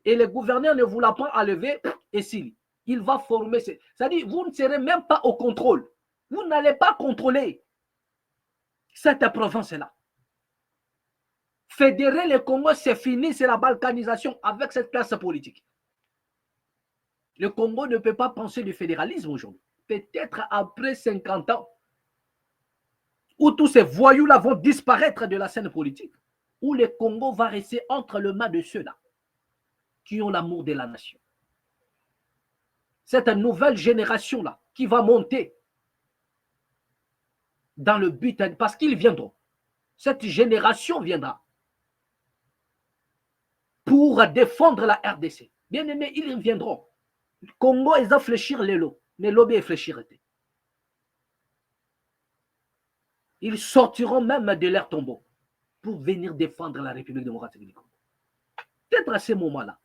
et le gouverneur ne voulant pas enlever, et s'il va former. C'est-à-dire, vous ne serez même pas au contrôle. Vous n'allez pas contrôler cette province-là. Fédérer le Congo, c'est fini, c'est la balkanisation avec cette classe politique. Le Congo ne peut pas penser du fédéralisme aujourd'hui. Peut-être après 50 ans, où tous ces voyous-là vont disparaître de la scène politique, où le Congo va rester entre les mains de ceux-là qui ont l'amour de la nation. Cette nouvelle génération-là qui va monter dans le but, parce qu'ils viendront. Cette génération viendra pour défendre la RDC. Bien aimé, ils viendront. Le Congo, ils vont fléchir les lots, mais l'obé est fléchir. Ils sortiront même de leur tombeau pour venir défendre la République démocratique du Congo. Peut-être à ce moment-là,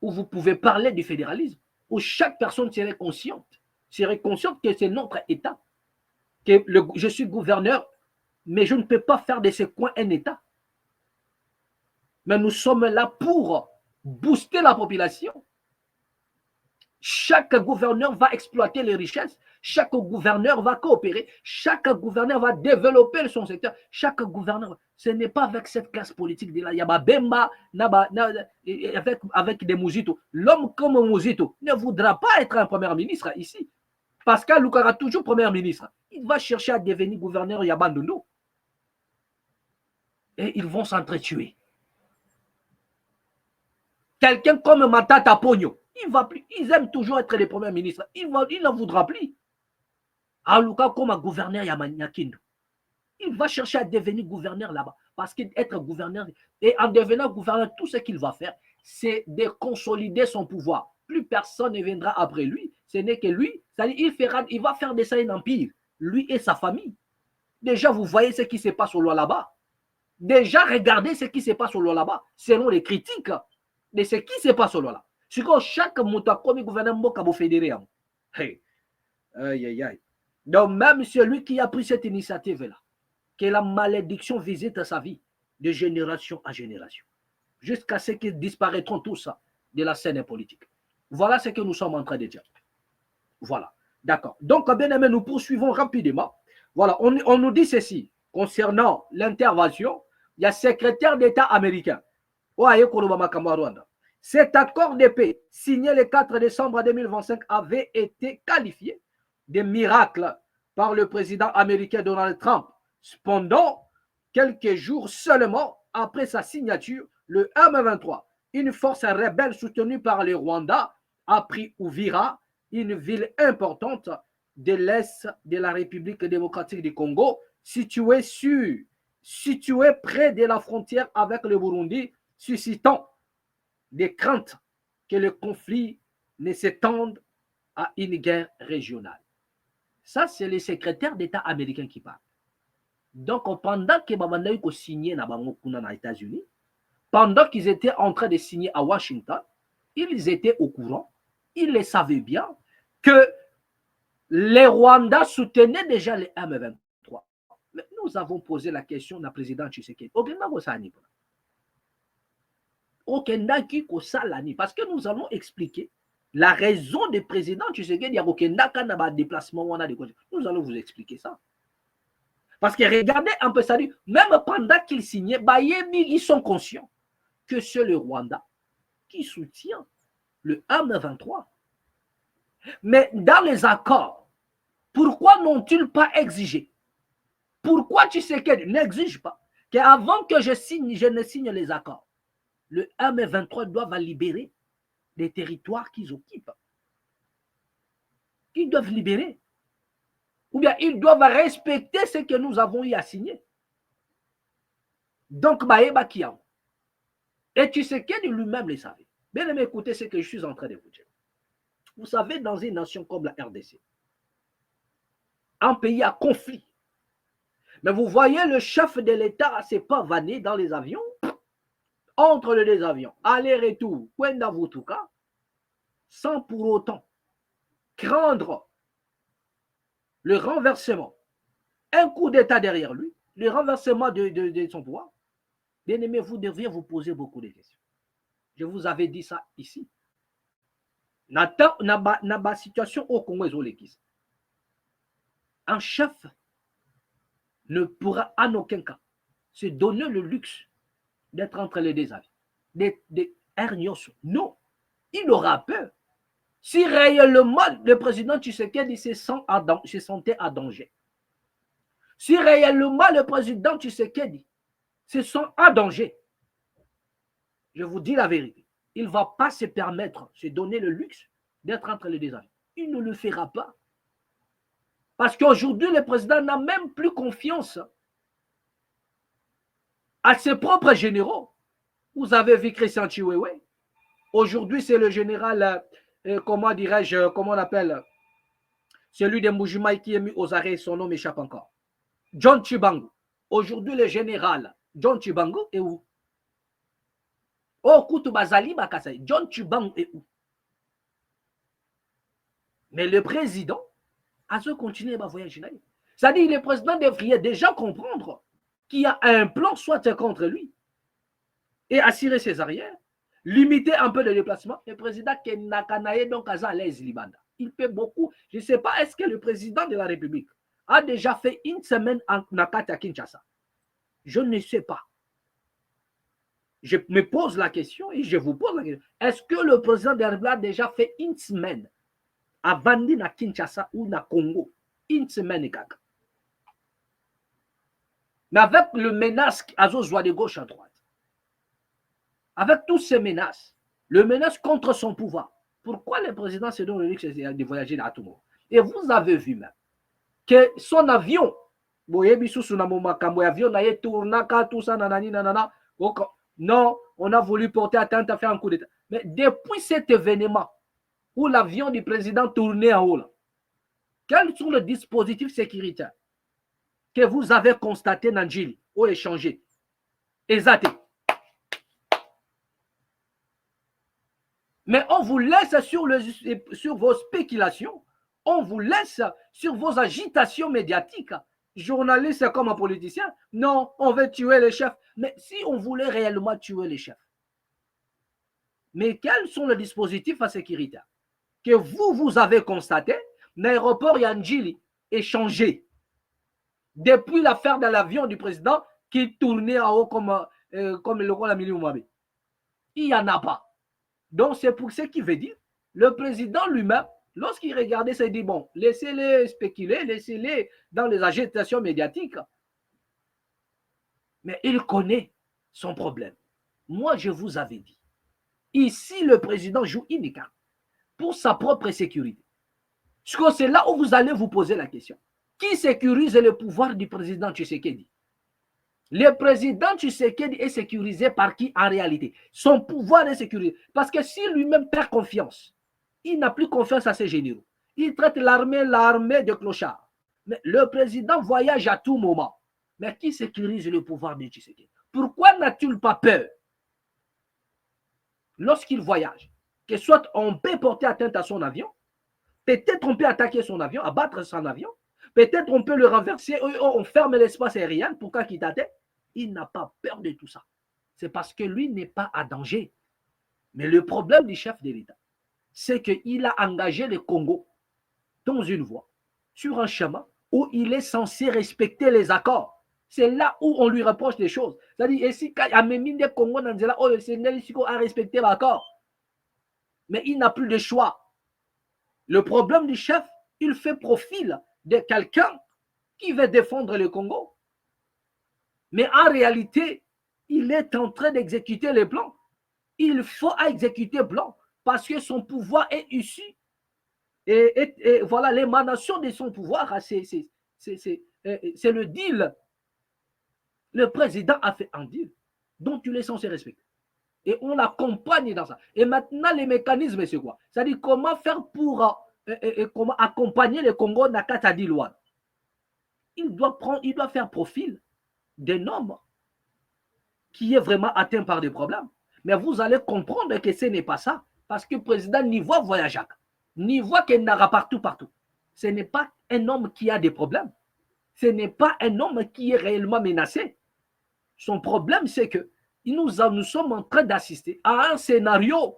où vous pouvez parler du fédéralisme, où chaque personne serait consciente que c'est notre État, que je suis gouverneur, mais je ne peux pas faire de ce coin un État. Mais nous sommes là pour booster la population. Chaque gouverneur va exploiter les richesses. Chaque gouverneur va coopérer. Chaque gouverneur va développer son secteur. Chaque gouverneur, ce n'est pas avec cette classe politique de la Yababemba, avec des Mouzito. L'homme comme Mouzito ne voudra pas être un premier ministre ici. Pascal Loukara, toujours premier ministre. Il va chercher à devenir gouverneur Yabandounou. Et ils vont s'entretuer. Quelqu'un comme Matata Pogno, ils aiment toujours être les premiers ministres. Il n'en voudra plus. Alouka comme un gouverneur Yamanyakindu. Il va chercher à devenir gouverneur là-bas. Parce qu'être gouverneur, et en devenant gouverneur, tout ce qu'il va faire, c'est de consolider son pouvoir. Plus personne ne viendra après lui. Ce n'est que lui. Il va faire de ça un empire. Lui et sa famille. Déjà, vous voyez ce qui se passe au loin là-bas. Déjà, regardez ce qui se passe au loin là-bas. Selon les critiques de ce qui se passe au loin là. C'est que chaque mouta comme gouverneur Mokabo fédéré. Hey. Aïe, aïe, aïe. Donc, même celui qui a pris cette initiative-là, que la malédiction visite sa vie de génération en génération, jusqu'à ce qu'ils disparaîtront tous de la scène politique. Voilà ce que nous sommes en train de dire. Voilà. D'accord. Donc, bien aimé, nous poursuivons rapidement. Voilà. On nous dit ceci concernant l'intervention. Il y a secrétaire d'État américain. Cet accord de paix signé le 4 décembre 2025 avait été qualifié de miracle par le président américain Donald Trump. Cependant, quelques jours seulement après sa signature, le M23, une force rebelle soutenue par le Rwanda, a pris Uvira, une ville importante de l'est de la République démocratique du Congo, située près de la frontière avec le Burundi, suscitant des craintes que le conflit ne s'étende à une guerre régionale. Ça, c'est le secrétaire d'État américain qui parle. Donc, pendant que Babanda a signé aux États-Unis, pendant qu'ils étaient en train de signer à Washington, ils étaient au courant, ils le savaient bien, que les Rwandais soutenaient déjà les M23. Mais nous avons posé la question à président Tshisekedi. Parce que nous allons expliquer la raison des présidents Tshisekedi a déplacement. Nous allons vous expliquer ça. Parce que regardez un peu ça, même pendant qu'ils signaient, ils sont conscients que c'est le Rwanda qui soutient le M23. Mais dans les accords, pourquoi n'ont-ils pas exigé? Pourquoi Tshisekedi n'exige pas qu'avant que je ne signe les accords, le M23 doit libérer les territoires qu'ils occupent? Ils doivent libérer. Ou bien ils doivent respecter ce que nous avons eu à signer. Donc, Baeba Kiam. Et Tshisekedi lui-même le savait. Bien aimé, écoutez ce que je suis en train de vous dire. Vous savez, dans une nation comme la RDC, un pays à conflit, mais vous voyez, le chef de l'État s'est pas vanné dans les avions, entre les deux avions, aller-retour, Kwenda Vutuka, sans pour autant craindre le renversement, un coup d'État derrière lui, le renversement de son pouvoir. Bien aimé, vous devriez vous poser beaucoup de questions. Je vous avais dit ça ici. Naba situation au Congo est un chef ne pourra en aucun cas se donner le luxe d'être entre les deux avis, des hernios. Non, il aura peur. Si réellement le président Tshisekedi se sentait à danger, si réellement le président Tshisekedi se sent à danger, je vous dis la vérité, il ne va pas se permettre, se donner le luxe d'être entre les deux avis. Il ne le fera pas. Parce qu'aujourd'hui, le président n'a même plus confiance à ses propres généraux. Vous avez vu Christian Chiwewe. Aujourd'hui, c'est le général, comment dirais-je, comment on appelle, celui de Mbujimaï qui est mis aux arrêts, son nom m'échappe encore. John Chibangu. Aujourd'hui, le général John Chibangu est où? Oh, Koutou Bazali Bakasai. John Chibangu est où? Mais le président a ce continuer à voyager. C'est-à-dire que le président devrait déjà comprendre qu'il y a un plan soit contre lui et assurer ses arrières. limiter un peu le déplacement. Le président Kenakanaye, donc, à l'aise, Libanda. Il fait beaucoup. Je ne sais pas, est-ce que le président de la République a déjà fait une semaine en Nakata Kinshasa? Je ne sais pas. Je me pose la question et je vous pose la question. Est-ce que le président de la République a déjà fait une semaine à Bandi na Kinshasa ou na Congo? Une semaine, kaka. Mais avec le menace à Zozwa de gauche à droite, avec tous ces menaces, le menace contre son pouvoir, pourquoi le président se donne le luxe de voyager à tout moment? Et vous avez vu même que son avion, non, on a voulu porter atteinte à faire un coup d'État. Mais depuis cet événement où l'avion du président tournait en haut, là, quels sont les dispositifs sécuritaires que vous avez constatés dans Djili ou échangés? Exact. Mais on vous laisse sur vos spéculations, on vous laisse sur vos agitations médiatiques. Journalistes comme un politicien, non, on veut tuer les chefs. Mais si on voulait réellement tuer les chefs, mais quels sont les dispositifs à sécurité que vous avez constaté? L'aéroport Yandjili est changé. Depuis l'affaire de l'avion du président qui tournait en haut comme le roi Mili Mouabe. Il n'y en a pas. Donc, c'est pour ce qui veut dire, le président lui-même, lorsqu'il regardait, il s'est dit, bon, laissez-les spéculer, laissez-les dans les agitations médiatiques. Mais il connaît son problème. Moi, je vous avais dit, ici, le président joue une carte pour sa propre sécurité. Parce que c'est là où vous allez vous poser la question. Qui sécurise le pouvoir du président Tshisekedi? Le président Tshisekedi est sécurisé par qui en réalité? Son pouvoir est sécurisé. Parce que s'il lui-même perd confiance, il n'a plus confiance à ses généraux. Il traite l'armée de clochards. Mais le président voyage à tout moment. Mais qui sécurise le pouvoir de Tshisekedi? Pourquoi n'a-t-il pas peur lorsqu'il voyage? Que soit on peut porter atteinte à son avion, peut-être on peut attaquer son avion, abattre son avion, peut-être on peut le renverser, on ferme l'espace aérien pour qu'il t'atteigne. Il n'a pas peur de tout ça. C'est parce que lui n'est pas à danger. Mais le problème du chef de l'État, c'est qu'il a engagé le Congo dans une voie, sur un chemin où il est censé respecter les accords. C'est là où on lui reproche des choses. C'est-à-dire, si le Congo a respecté l'accord, mais il n'a plus de choix. Le problème du chef, il fait profil de quelqu'un qui veut défendre le Congo. Mais en réalité, il est en train d'exécuter les plans. Il faut exécuter le plan parce que son pouvoir est issu. Et voilà, l'émanation de son pouvoir, c'est le deal. Le président a fait un deal dont il est censé respecter. Et on l'accompagne dans ça. Et maintenant, les mécanismes, c'est quoi? C'est-à-dire comment faire pour comment accompagner le Congo Nakata Dilouane. Il doit faire profil d'un homme qui est vraiment atteint par des problèmes. Mais vous allez comprendre que ce n'est pas ça. Parce que le président n'y voit voyager, n'y voit qu'il n'aura partout. Ce n'est pas un homme qui a des problèmes. Ce n'est pas un homme qui est réellement menacé. Son problème, c'est que nous sommes en train d'assister à un scénario.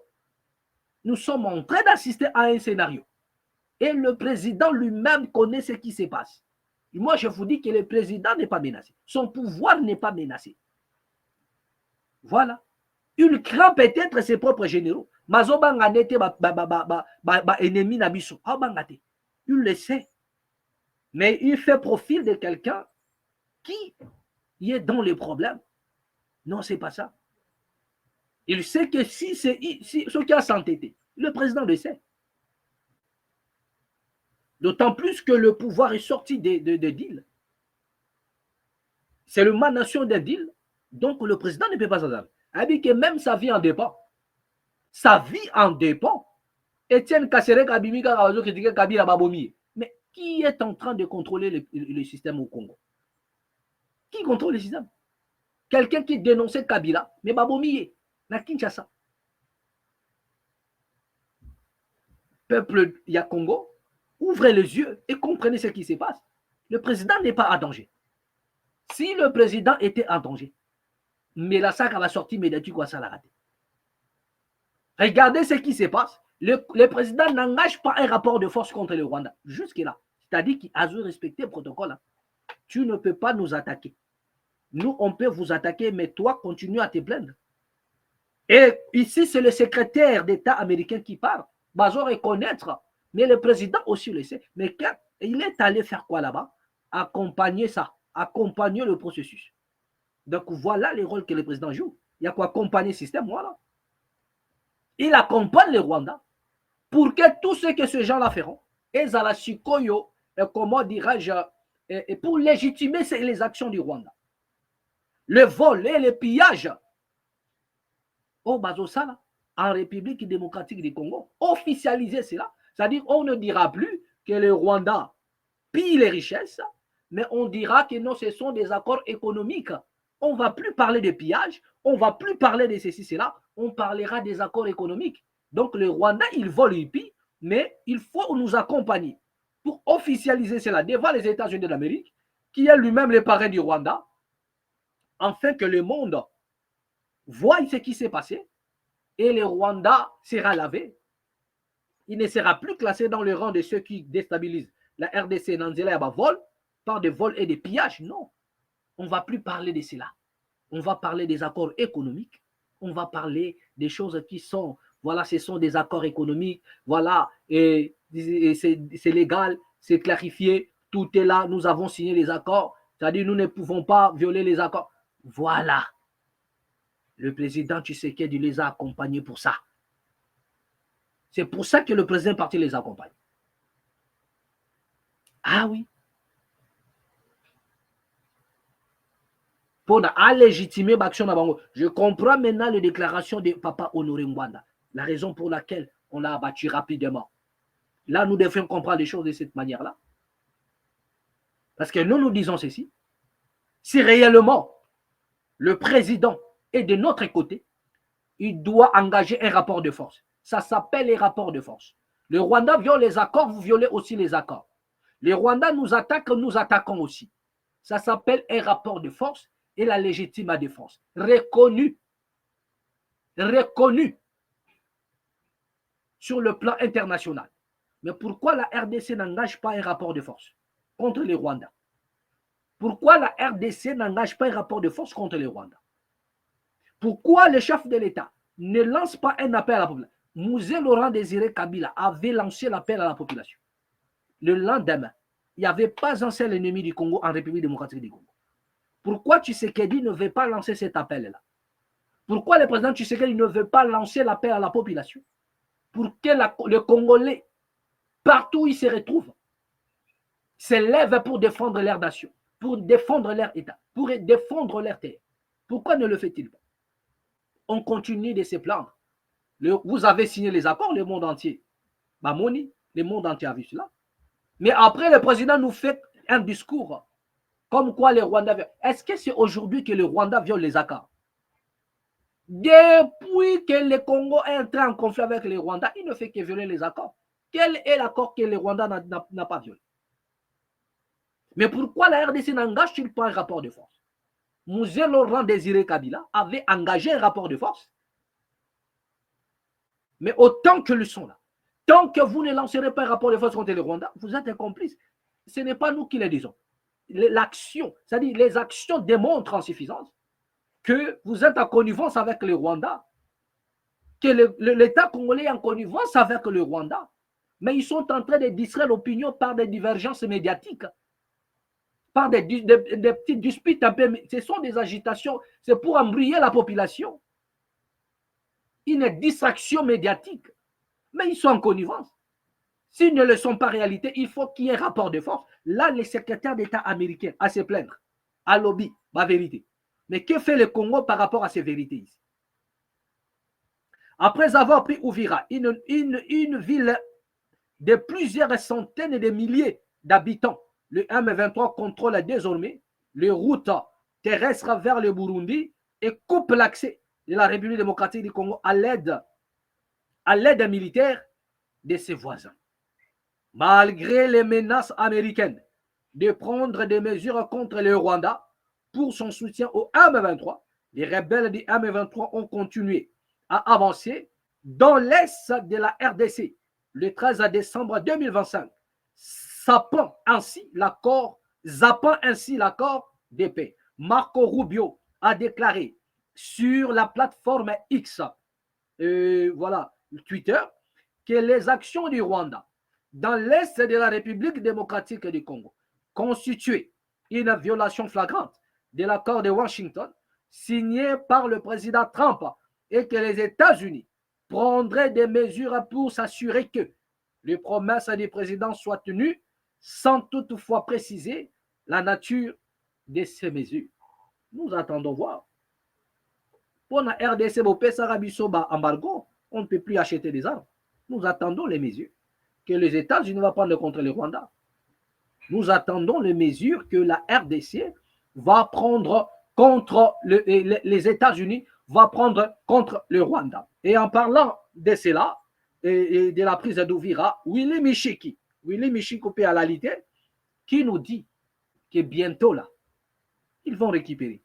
Nous sommes en train d'assister à un scénario. Et le président lui-même connaît ce qui se passe. Et moi, je vous dis que le président n'est pas menacé. Son pouvoir n'est pas menacé. Voilà. Il craint peut-être ses propres généraux. Mazobanga n'était pas ennemi Nabiso. Il le sait. Mais il fait profil de quelqu'un qui est dans les problèmes. Non, ce n'est pas ça. Il sait que si ce qui a s'entêté, le président le sait. D'autant plus que le pouvoir est sorti de deal. C'est l'émanation d'un deal, donc le président ne peut pas s'en aller. Il dit que même sa vie en dépend. Sa vie en dépend. Etienne Kasserek Abimika Rawazo critiquait Kabila Babomi. Mais qui est en train de contrôler le système au Congo? Qui contrôle le système? Quelqu'un qui dénonçait Kabila, mais Babomi, na Kinshasa. Peuple ya Congo, ouvrez les yeux et comprenez ce qui se passe. Le président n'est pas en danger. Si le président était en danger, mais la sac va sortir médiatique ou ça l'a raté. Regardez ce qui se passe. Le président n'engage pas un rapport de force contre le Rwanda. Jusque-là. C'est-à-dire qu'il a dû respecter le protocole. Hein. Tu ne peux pas nous attaquer. Nous, on peut vous attaquer, mais toi, continue à te plaindre. Et ici, c'est le secrétaire d'État américain qui parle. Bazo reconnaître. Mais le président aussi le sait. Mais quand il est allé faire quoi là-bas? Accompagner ça. Accompagner le processus. Donc, voilà le rôle que le président joue. Il y a quoi accompagner le système, voilà. Il accompagne le Rwanda pour que tout ce que ces gens-là feront, et Zalasikoyo, comment dirais-je, pour légitimer les actions du Rwanda. Le vol et le pillage au Bazosala, en République démocratique du Congo, officialiser cela. C'est-à-dire on ne dira plus que le Rwanda pille les richesses, mais on dira que non, ce sont des accords économiques. On ne va plus parler de pillage, on ne va plus parler de ceci, cela, on parlera des accords économiques. Donc le Rwanda, il vole, il pille, mais il faut nous accompagner pour officialiser cela devant les États-Unis d'Amérique, qui est lui-même le parrain du Rwanda, afin que le monde voit ce qui s'est passé et le Rwanda sera lavé. Il ne sera plus classé dans le rang de ceux qui déstabilisent la RDC, Nanzela et vol par des vols et des pillages. Non, on ne va plus parler de cela. On va parler des accords économiques. On va parler des choses qui sont, voilà, ce sont des accords économiques. Voilà, et c'est légal, c'est clarifié, tout est là. Nous avons signé les accords. C'est-à-dire, nous ne pouvons pas violer les accords. Voilà. Le président Tshisekedi les a accompagnés pour ça. C'est pour ça que le président parti les accompagne. Ah oui. Pour légitimer l'action d'Abango. Je comprends maintenant les déclarations de Papa Honoré Mwanda. La raison pour laquelle on l'a abattu rapidement. Là, nous devons comprendre les choses de cette manière-là. Parce que nous disons ceci. Si réellement le président est de notre côté, il doit engager un rapport de force. Ça s'appelle les rapports de force. Le Rwanda viole les accords, vous violez aussi les accords. Le Rwanda nous attaque, nous attaquons aussi. Ça s'appelle un rapport de force et la légitime défense. Reconnu. Reconnu sur le plan international. Mais pourquoi la RDC n'engage pas un rapport de force contre les Rwandais? Pourquoi la RDC n'engage pas un rapport de force contre les Rwandais? Pourquoi le chef de l'État ne lance pas un appel à la population? Mouzé Laurent Désiré Kabila avait lancé l'appel à la population. Le lendemain, il n'y avait pas un seul ennemi du Congo en République démocratique du Congo. Pourquoi Tshisekedi ne veut pas lancer cet appel-là? Pourquoi le président Tshisekedi ne veut pas lancer l'appel à la population pour que le Congolais, partout où il se retrouve, se lève pour défendre leur nation, pour défendre leur État, pour défendre leur terre? Pourquoi ne le fait-il pas? On continue de se plaindre. Vous avez signé les accords, le monde entier. Bamoni, le monde entier a vu cela. Mais après, le président nous fait un discours comme quoi le Rwanda viole. Est-ce que c'est aujourd'hui que le Rwanda viole les accords? Depuis que le Congo est entré en conflit avec le Rwanda, il ne fait que violer les accords. Quel est l'accord que le Rwanda n'a pas violé? Mais pourquoi la RDC n'engage-t-il pas un rapport de force? Mouzé Laurent Désiré Kabila avait engagé un rapport de force. Mais autant que le sont là, tant que vous ne lancerez pas un rapport de force contre le Rwanda, vous êtes un complice. Ce n'est pas nous qui le disons. L'action, c'est-à-dire les actions démontrent en suffisance que vous êtes en connivence avec le Rwanda, que l'État congolais est en connivence avec le Rwanda, mais ils sont en train de distraire l'opinion par des divergences médiatiques, par des petites disputes un peu. Ce sont des agitations, c'est pour embrouiller la population. Une distraction médiatique, mais ils sont en connivence. S'ils ne le sont pas en réalité, il faut qu'il y ait un rapport de force. Là, le secrétaire d'État américain à se plaindre, à lobby, ma vérité. Mais que fait le Congo par rapport à ces vérités ici? Après avoir pris Ouvira, une ville de plusieurs centaines de milliers d'habitants, le M23 contrôle désormais les routes terrestres vers le Burundi et coupe l'accès de la République démocratique du Congo à l'aide militaire de ses voisins. Malgré les menaces américaines de prendre des mesures contre le Rwanda pour son soutien au M23, les rebelles du M23 ont continué à avancer dans l'est de la RDC le 13 décembre 2025, zappant ainsi l'accord de paix. Marco Rubio a déclaré sur la plateforme X, voilà, Twitter, que les actions du Rwanda dans l'est de la République démocratique du Congo constituaient une violation flagrante de l'accord de Washington signé par le président Trump et que les États-Unis prendraient des mesures pour s'assurer que les promesses du président soient tenues sans toutefois préciser la nature de ces mesures. Nous attendons voir. Pour la RDC, embargo, on ne peut plus acheter des armes. Nous attendons les mesures que les États-Unis vont prendre contre le Rwanda. Nous attendons les mesures que la RDC va prendre contre les États-Unis, va prendre contre le Rwanda. Et en parlant de cela, et de la prise d'Ouvira, Willy Michiki Péalalité, qui nous dit que bientôt là, ils vont récupérer.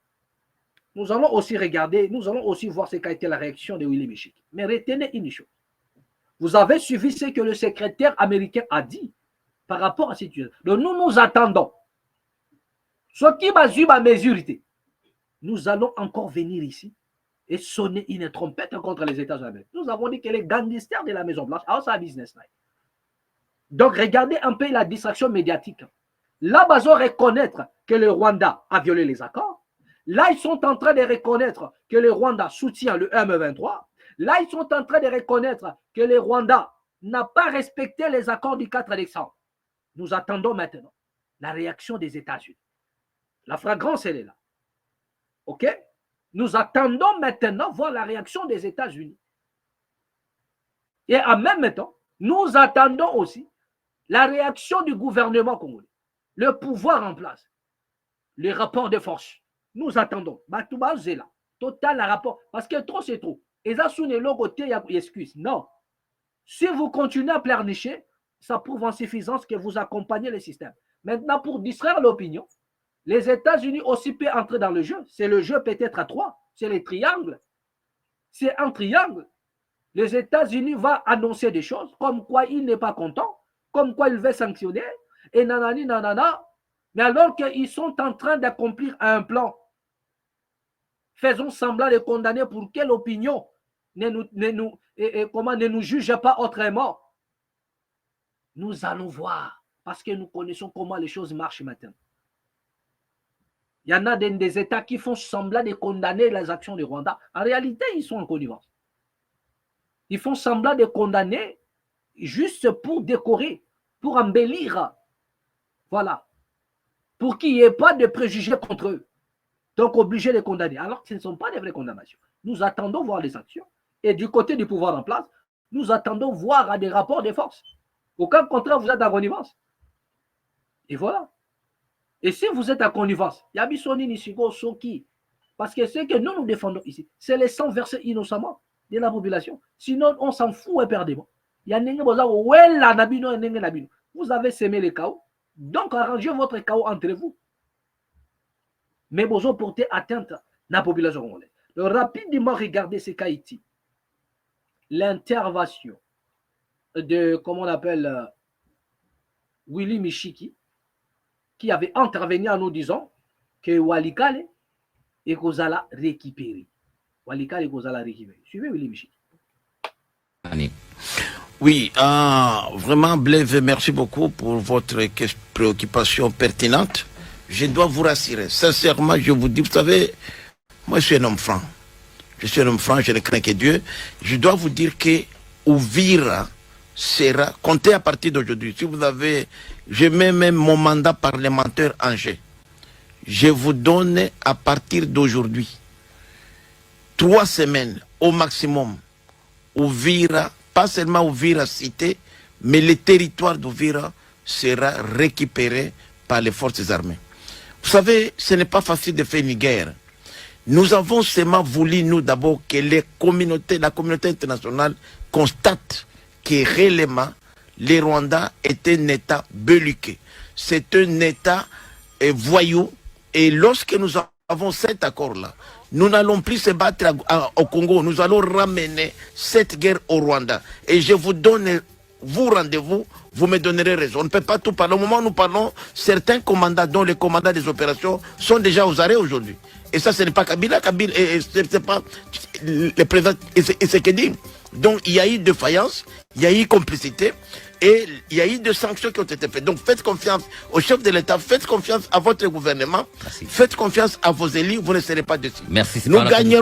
Nous allons aussi regarder, nous allons aussi voir ce qu'a été la réaction de Willy Michiki. Mais retenez une chose. Vous avez suivi ce que le secrétaire américain a dit par rapport à cette situation. Donc nous attendons. Ce qui va suivre la mesurité. Nous allons encore venir ici et sonner une trompette contre les États-Unis. Nous avons dit que les gangsters de la Maison-Blanche, alors c'est un business. Donc regardez un peu la distraction médiatique. Là, ils vont reconnaître que le Rwanda a violé les accords. Là, ils sont en train de reconnaître que le Rwanda soutient le M23. Là, ils sont en train de reconnaître que le Rwanda n'a pas respecté les accords du 4 décembre. Nous attendons maintenant la réaction des États-Unis. La fragrance, elle est là. OK? Nous attendons maintenant voir la réaction des États-Unis. Et en même temps, nous attendons aussi la réaction du gouvernement congolais, le pouvoir en place, les rapports de force. Nous attendons. Batouba Zela, total rapport. Parce que trop, c'est trop. Et ça, sous les côté, il y a excuse. Non. Si vous continuez à pleurnicher, ça prouve en suffisance que vous accompagnez le système. Maintenant, pour distraire l'opinion, les États-Unis aussi peuvent entrer dans le jeu. C'est le jeu peut-être à 3. C'est les triangles. C'est un triangle. Les États-Unis vont annoncer des choses comme quoi il n'est pas content, comme quoi il veut sanctionner, et nanani, nanana. Mais alors qu'ils sont en train d'accomplir un plan, faisons semblant de condamner pour quelle opinion ne nous juge pas autrement. Nous allons voir, parce que nous connaissons comment les choses marchent maintenant. Il y en a des États qui font semblant de condamner les actions du Rwanda. En réalité, ils sont en connivence. Ils font semblant de condamner juste pour décorer, pour embellir. Voilà. Pour qu'il n'y ait pas de préjugés contre eux. Donc, obligés de condamner. Alors que ce ne sont pas des vraies condamnations. Nous attendons voir les actions. Et du côté du pouvoir en place, nous attendons voir des rapports de force. Au cas contraire, vous êtes en connivence. Et voilà. Et si vous êtes en connivence, il y a Bissoni Nishiko Soki. Parce que ce que nous défendons ici, c'est les sang versés innocemment de la population. Sinon, on s'en fout éperdument. Il y a vous avez semé le chaos. Donc, arrangez votre chaos entre vous. Mais vous avez porté atteinte à la population congolaise. Rapidement, regardez ce qu'Haïti. L'intervention de, comment on appelle, Willy Michiki, qui avait intervenu en nous disant que Walikale et Kozala récupéré. Walikale et Kozala récupéré. Suivez Willy Michiki. Oui, vraiment, Blaise, merci beaucoup pour votre préoccupation pertinente. Je dois vous rassurer. Sincèrement, je vous dis, vous savez, moi, je suis un homme franc. Je suis un homme franc, je ne crains que Dieu. Je dois vous dire que Ouvira sera, comptez à partir d'aujourd'hui. Si vous avez, je mets même mon mandat parlementaire en jeu. Je vous donne à partir d'aujourd'hui 3 semaines au maximum. Ouvira, pas seulement Ouvira cité, mais le territoire d'Ouvira sera récupéré par les forces armées. Vous savez, ce n'est pas facile de faire une guerre. Nous avons seulement voulu, nous d'abord, que la communauté internationale constate que réellement, le Rwanda est un État belliqueux. C'est un État voyou. Et lorsque nous avons cet accord-là, nous n'allons plus se battre au Congo. Nous allons ramener cette guerre au Rwanda. Et je vous donne, vous rendez-vous, vous me donnerez raison. On ne peut pas tout parler. Au moment où nous parlons, certains commandants, dont les commandants des opérations, sont déjà aux arrêts aujourd'hui. Et ça, ce n'est pas Kabila. Kabila, c'est pas le président Tshisekedi. Donc, il y a eu défaillance, il y a eu complicité. Et il y a eu des sanctions qui ont été faites. Donc faites confiance au chef de l'État, faites confiance à votre gouvernement, Merci. Faites confiance à vos élus, vous ne serez pas dessus. Merci. Nous gagnerons.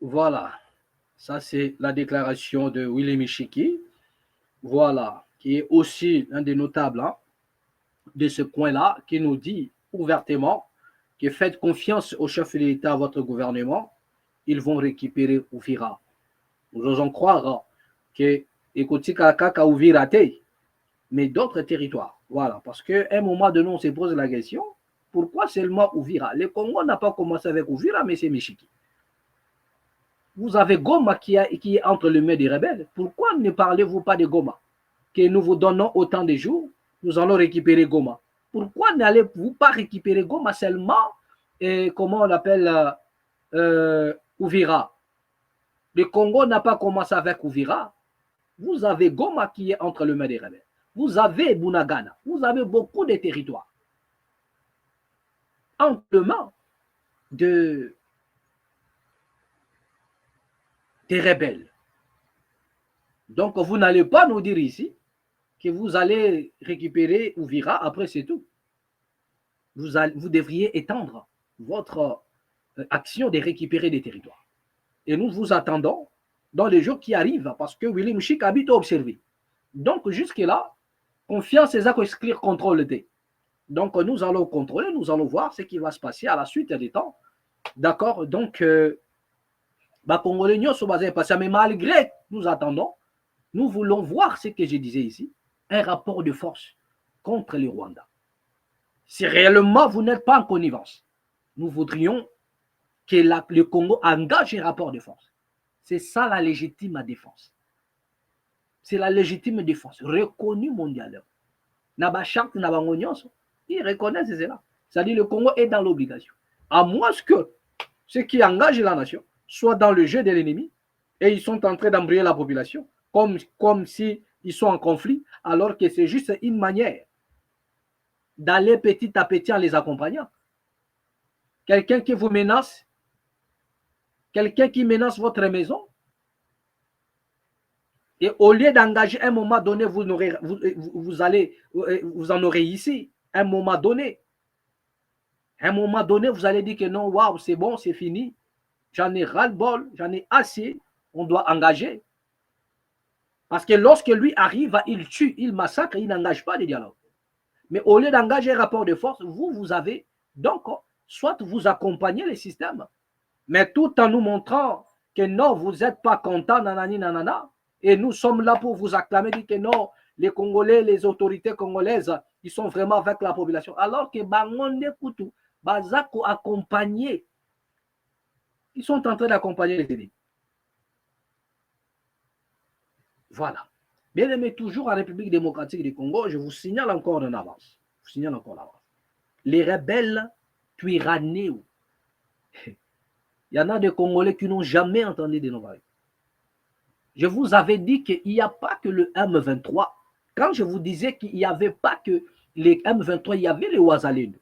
Voilà, ça c'est la déclaration de Willy Michiki, voilà, qui est aussi un des notables de ce coin-là, qui nous dit ouvertement que faites confiance au chef de l'État, à votre gouvernement, ils vont récupérer Ouvira. Nous osons croire que écoutez Kaka Ouvira, mais d'autres territoires. Voilà, parce qu'à un moment donné, on se pose la question, pourquoi seulement Ouvira? Le Congo n'a pas commencé avec Ouvira, mais c'est Michiki. Vous avez Goma qui est entre les mains des rebelles. Pourquoi ne parlez-vous pas de Goma? Que nous vous donnons autant de jours, nous allons récupérer Goma. Pourquoi n'allez-vous pas récupérer Goma seulement, comment on l'appelle, Ouvira? Le Congo n'a pas commencé avec Ouvira. Vous avez Goma qui est entre les mains des rebelles. Vous avez Bunagana. Vous avez beaucoup de territoires entre les mains des rebelles. Donc, vous n'allez pas nous dire ici que vous allez récupérer Ouvira, après c'est tout. Vous devriez étendre votre action de récupérer des territoires. Et nous vous attendons dans les jours qui arrivent, parce que Willy Chic habite à observer. Donc, jusque-là, confiance et exclure contrôle D. Donc, nous allons contrôler, nous allons voir ce qui va se passer à la suite des temps. D'accord? Donc, mais malgré nous attendons, nous voulons voir ce que je disais ici, un rapport de force contre le Rwanda. Si réellement vous n'êtes pas en connivence, nous voudrions que le Congo engage un rapport de force. C'est ça la légitime défense. C'est la légitime défense, reconnue mondialement. Nabachak, Nabangonyos, ils reconnaissent cela. C'est-à-dire que le Congo est dans l'obligation. À moins que ceux qui engagent la nation soient dans le jeu de l'ennemi et ils sont en train d'embrouiller la population comme si ils sont en conflit, alors que c'est juste une manière d'aller petit à petit en les accompagnant. Quelqu'un qui vous menace, quelqu'un qui menace votre maison, et au lieu d'engager un moment donné, vous en aurez ici, un moment donné. Un moment donné, vous allez dire que non, waouh, c'est bon, c'est fini. J'en ai ras-le-bol, j'en ai assez, on doit engager. Parce que lorsque lui arrive, il tue, il massacre, il n'engage pas de dialogue. Mais au lieu d'engager un rapport de force, vous avez, donc, soit vous accompagnez le système, mais tout en nous montrant que non, vous n'êtes pas content, nanani, nanana, et nous sommes là pour vous acclamer, dire que non, les Congolais, les autorités congolaises, ils sont vraiment avec la population. Alors que Bangonde Koutou, Bazako accompagné, ils sont en train d'accompagner les ennemis. Voilà. Bien aimé, toujours en République démocratique du Congo, je vous signale encore en avance. Les rebelles Twiranéo. Il y en a des Congolais qui n'ont jamais entendu de nos paroles. Je vous avais dit qu'il n'y a pas que le M23. Quand je vous disais qu'il n'y avait pas que les M23, il y avait les Ouazalendo.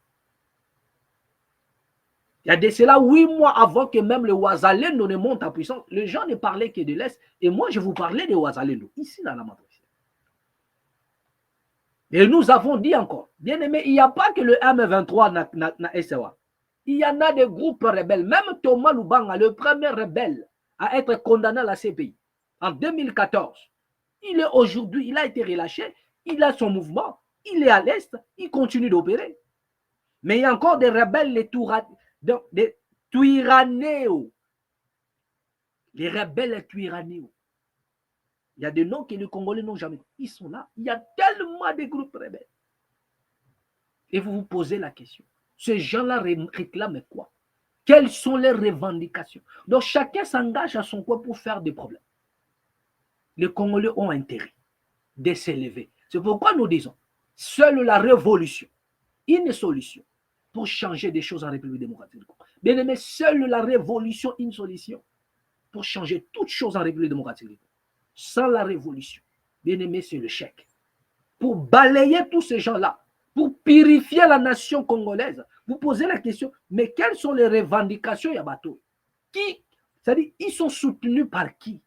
Il y a de cela 8 mois avant que même le Ouazalendo ne monte en puissance. Les gens ne parlaient que de l'Est. Et moi, je vous parlais des Ouazalendo, ici dans la matrice. Et nous avons dit encore, bien aimé, il n'y a pas que le M23 na SEWA. Il y en a des groupes rebelles. Même Thomas Lubanga, le premier rebelle à être condamné à la CPI en 2014. Il est aujourd'hui, il a été relâché, il a son mouvement, il est à l'Est, il continue d'opérer. Mais il y a encore des rebelles, des Twiranéo. Les rebelles Twiranéo. Il y a des noms que les Congolais n'ont jamais. Ils sont là. Il y a tellement de groupes rebelles. Et vous vous posez la question. Ces gens-là réclament quoi? Quelles sont les revendications? Donc chacun s'engage à son coin pour faire des problèmes. Les Congolais ont intérêt de s'élever. C'est pourquoi nous disons, Seule la révolution, une solution pour changer des choses en République démocratique du Congo. Bien aimé, seule la révolution, une solution pour changer toutes choses en République démocratique du Congo. Sans la révolution, bien aimé, c'est le chèque. Pour balayer tous ces gens-là, pour purifier la nation congolaise, vous posez la question, mais quelles sont les revendications Yabato? Qui, c'est-à-dire, ils sont soutenus par qui?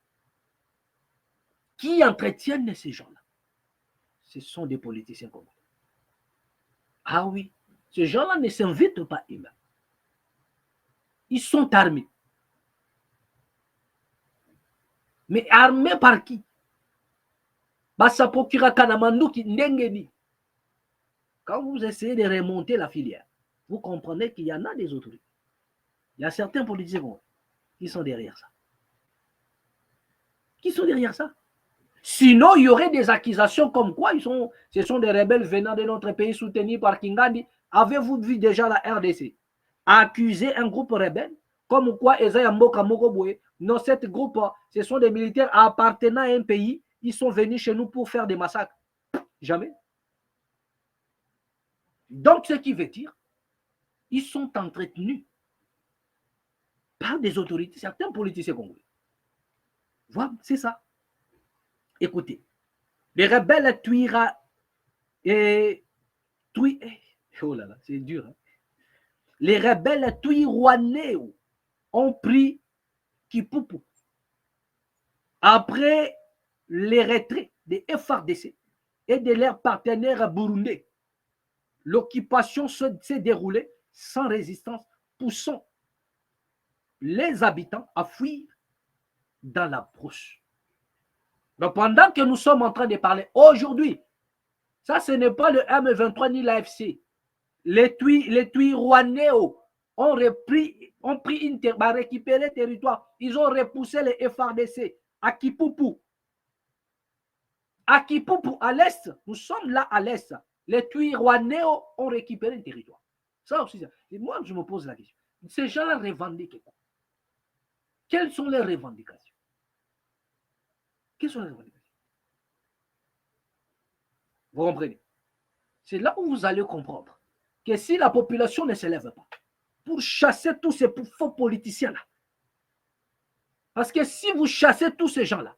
Qui entretiennent ces gens-là? Ce sont des politiciens congolais. Ah oui, ces gens-là ne s'invitent pas eux-mêmes. Ils sont armés. Mais armés par qui? Quand vous essayez de remonter la filière, vous comprenez qu'il y en a des autorités. Il y a certains politiciens qui sont derrière ça. Qui sont derrière ça? Sinon, il y aurait des accusations comme quoi ce sont des rebelles venant de notre pays soutenus par Kingandi. Avez-vous vu déjà la RDC accuser un groupe rebelle comme quoi Ezaya Mboka Mokoboe? Non, cette groupe, ce sont des militaires appartenant à un pays. Ils sont venus chez nous pour faire des massacres. Jamais. Donc, ce qui veut dire, ils sont entretenus par des autorités, certains politiciens congolais. Voilà, c'est ça. Écoutez, les rebelles Tuira et oh là là, c'est dur. Hein? Les rebelles Tuirwaneo ont pris Kipupu. Après les retraits des FRDC et de leurs partenaires burundais, l'occupation s'est déroulée sans résistance, poussant les habitants à fuir dans la brousse. Donc pendant que nous sommes en train de parler aujourd'hui, ça ce n'est pas le M23 ni l'AFC. Les Tuirwaneo ont récupéré le territoire. Ils ont repoussé les FRDC à Kipupu. À Kipupu, à l'est, nous sommes là à l'est. Les Tuirwaneo ont récupéré le territoire. Ça aussi, et moi je me pose la question. Ces gens-là revendiquent quoi? Quelles sont les revendications? Quelles sont les revendications? Vous comprenez? C'est là où vous allez comprendre que si la population ne se lève pas pour chasser tous ces faux politiciens-là, parce que si vous chassez tous ces gens-là,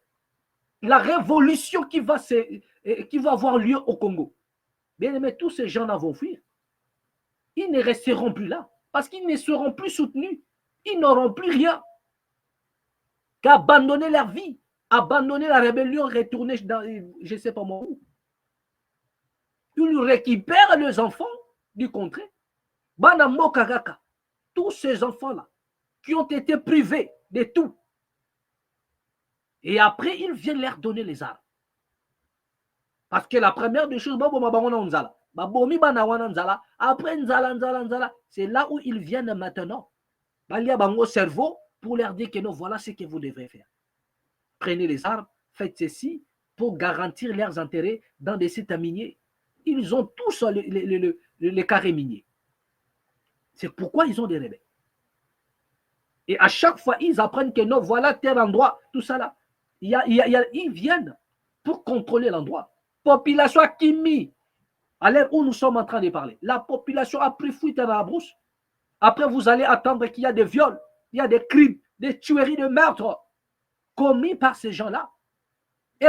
la révolution qui va avoir lieu au Congo, bien aimé, tous ces gens-là vont fuir. Ils ne resteront plus là parce qu'ils ne seront plus soutenus. Ils n'auront plus rien qu'abandonner leur vie, abandonner la rébellion, retourner dans je ne sais pas moi où. Ils récupèrent les enfants du contrée. Banambo Kagaka, tous ces enfants-là qui ont été privés de tout. Et après, ils viennent leur donner les armes. Parce que la première des choses, après c'est là où ils viennent maintenant. Il y a un cerveau pour leur dire que non, voilà ce que vous devez faire. Prenez les armes, faites ceci pour garantir leurs intérêts dans des sites miniers. Ils ont tous les carrés miniers. C'est pourquoi ils ont des rebelles. Et à chaque fois, ils apprennent que non, voilà tel endroit, tout ça là. Ils viennent pour contrôler l'endroit. Population Kimi, à l'heure où nous sommes en train de parler, la population a pris fuite dans la brousse. Après, vous allez attendre qu'il y a des viols, il y a des crimes, des tueries, de meurtres commis par ces gens-là. Et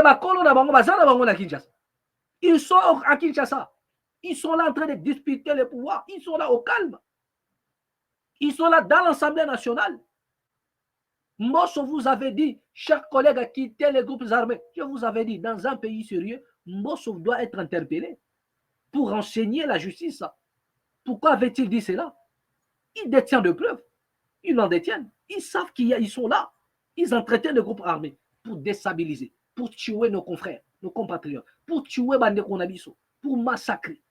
ils sont à Kinshasa. Ils sont là en train de disputer le pouvoir. Ils sont là au calme. Ils sont là dans l'Assemblée nationale. Mbosso vous avait dit, chers collègues, à quitter les groupes armés. Je vous avais dit, dans un pays sérieux, Mbosso doit être interpellé pour renseigner la justice. Pourquoi avait-il dit cela? Il détient de preuves. Ils en détiennent. Ils savent qu'ils sont là. Ils entretiennent les groupes armés pour déstabiliser, pour tuer nos confrères, nos compatriotes, pour tuer Bande Konabiso, pour massacrer.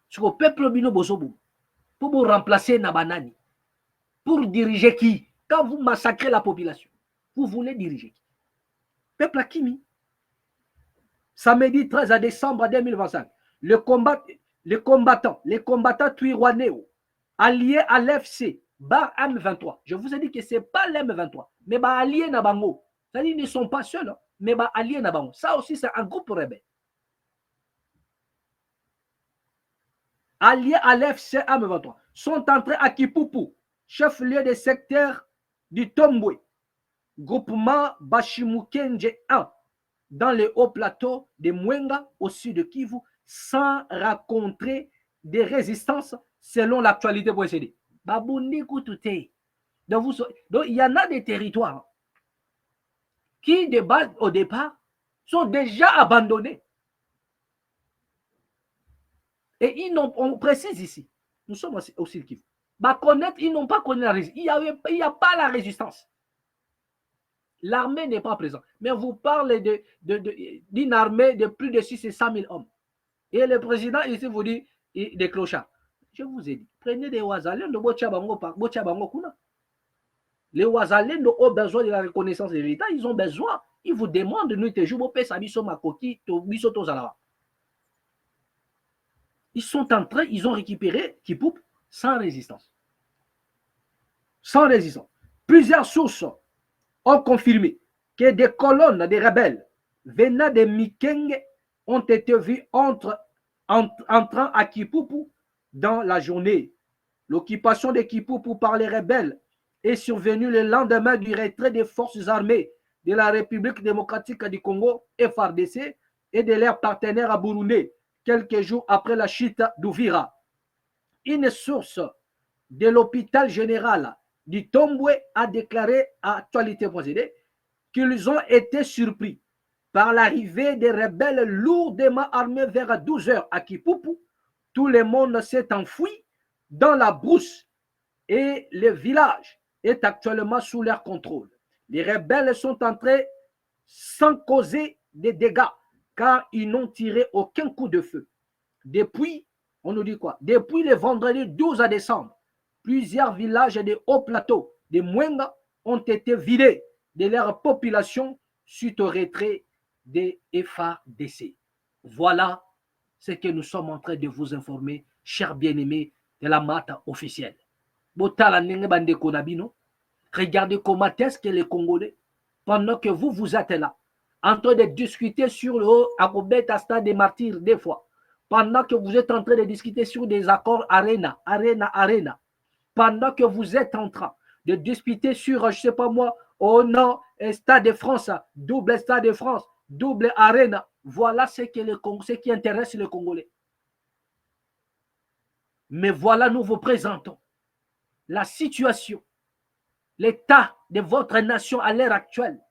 Sur le peuple Bino Bozobo, pour vous remplacer Nabanani, pour diriger qui? Quand vous massacrez la population, vous voulez diriger qui? Peuple Akimi. Samedi 13 décembre 2025, les combattants Tuirwaneo, alliés à l'FC, bar M23. Je vous ai dit que ce n'est pas l'M23, mais alliés Nabango. C'est-à-dire qu'ils ne sont pas seuls. Hein. mais bah allié là-bas. Ça aussi, c'est un groupe rebelle. Alliés à l'FC M23 sont entrés à Kipupu, chef-lieu des secteurs du Tomboué, groupement Bashimukenje 1, dans les hauts plateaux de Mwenga, au sud de Kivu, sans rencontrer des résistances selon l'actualité précédée. Donc, il y en a des territoires qui, de base, au départ, sont déjà abandonnés. Et on précise ici, nous sommes aussi le Kivu. Ils n'ont pas connu la résistance. Il n'y a pas la résistance. L'armée n'est pas présente. Mais vous parlez d'une armée de plus de 600 000 hommes. Et le président ici vous dit des clochards. Je vous ai dit, prenez des Ouazalens de Bochabango Kuna. Les Ouazalens ont besoin de la reconnaissance de l'État. Ils ont besoin. Ils vous demandent de nous toujours ils sont entrés, ils ont récupéré Kipoup sans résistance. Sans résistance. Plusieurs sources ont confirmé que des colonnes de rebelles venant de Mikenge ont été vues entrant à Kipupu dans la journée. L'occupation de Kipupu par les rebelles est survenue le lendemain du retrait des forces armées de la République démocratique du Congo, FARDC, et de leurs partenaires à Burundi, quelques jours après la chute d'Uvira. Une source de l'hôpital général du Tomboué a déclaré à Actualité possédée qu'ils ont été surpris par l'arrivée des rebelles lourdement armés vers 12 heures à Kipupu. Tout le monde s'est enfoui dans la brousse et le village est actuellement sous leur contrôle. Les rebelles sont entrés sans causer de dégâts car ils n'ont tiré aucun coup de feu. Depuis, on nous dit quoi? Depuis le vendredi 12 décembre, plusieurs villages de hauts plateaux de Mwenga ont été vidés de leur population suite au retrait des FARDC. Voilà ce que nous sommes en train de vous informer, chers bien-aimés de la MAT officielle. Regardez comment est-ce que les Congolais, pendant que vous êtes là, en train de discuter sur le Akobeta des martyrs des fois, pendant que vous êtes en train de discuter sur des accords arena, pendant que vous êtes en train de discuter sur, je ne sais pas moi, oh non, Stade de France, double Stade de France, double arena, voilà ce qui intéresse les Congolais. Mais voilà, nous vous présentons la situation, l'état de votre nation à l'heure actuelle.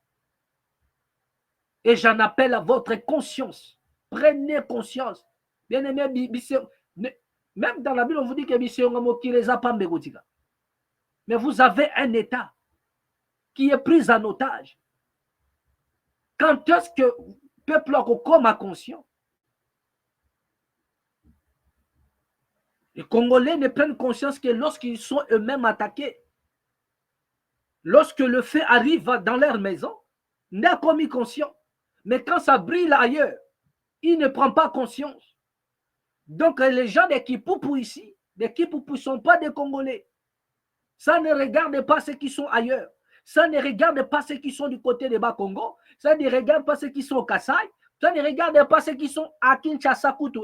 Et j'en appelle à votre conscience. Prenez conscience. Bien aimé, même dans la Bible, on vous dit que mais vous avez un État qui est pris en otage. Quand est-ce que le peuple a conscience? Les Congolais ne prennent conscience que lorsqu'ils sont eux-mêmes attaqués, lorsque le feu arrive dans leur maison, n'a pas mis conscience. Mais quand ça brille ailleurs, ils ne prennent pas conscience. Donc les gens de Kipupu ici, des Kipupu ne sont pas des Congolais. Ça ne regarde pas ceux qui sont ailleurs. Ça ne regarde pas ceux qui sont du côté de Bas-Congo. Ça ne regarde pas ceux qui sont au Kassai. Ça ne regarde pas ceux qui sont à Kinshasa Kutu.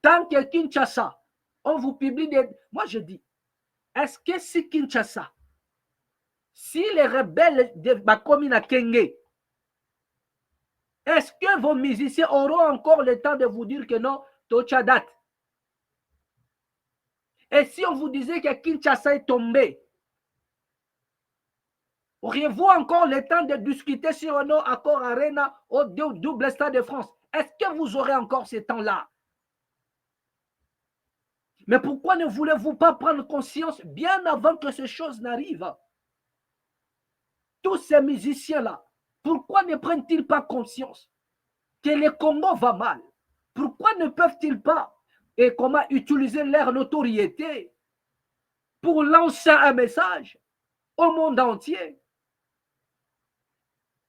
Tant que Kinshasa, on vous publie des... Moi je dis, est-ce que si Kinshasa, si les rebelles de Bakomina Kenge, est-ce que vos musiciens auront encore le temps de vous dire que non, Tocha date? Et si on vous disait que Kinshasa est tombé, auriez-vous encore le temps de discuter sur un accord Arena au double Stade de France? Est-ce que vous aurez encore ce temps-là? Mais pourquoi ne voulez-vous pas prendre conscience bien avant que ces choses n'arrivent? Tous ces musiciens-là, pourquoi ne prennent-ils pas conscience que le Congo va mal? Pourquoi ne peuvent-ils pas et comment utiliser leur notoriété pour lancer un message au monde entier?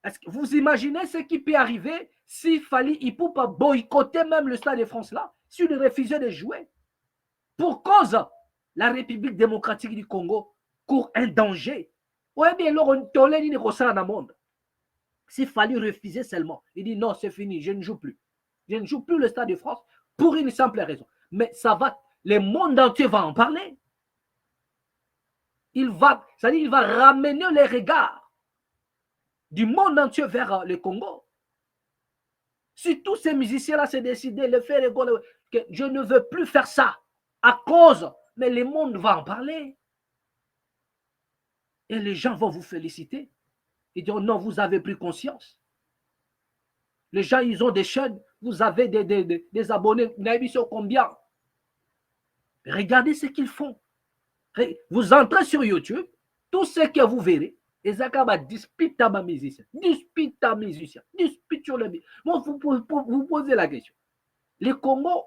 Est-ce que vous imaginez ce qui peut arriver s'il fallait Ipupa boycotter même le Stade de France là, s'il refusait de jouer? Pour cause, la République démocratique du Congo court un danger. Ouais, bien, alors, on tolère une dans le monde. S'il fallait refuser seulement, il dit non, c'est fini, je ne joue plus. Je ne joue plus le Stade de France pour une simple raison. Mais ça va, le monde entier va en parler. C'est-à-dire, il va ramener les regards du monde entier vers le Congo. Si tous ces musiciens-là se décidaient de le faire, que je ne veux plus faire ça à cause, mais le monde va en parler. Et les gens vont vous féliciter. Ils diront non, vous avez pris conscience. Les gens, ils ont des chaînes, vous avez des abonnés, vous avez vu sur combien? Regardez ce qu'ils font. Vous entrez sur YouTube, tout ce que vous verrez, et ça va dispute à ma musicien, dispute à musicien, dispute sur le. Bon, vous posez la question. Le Congo,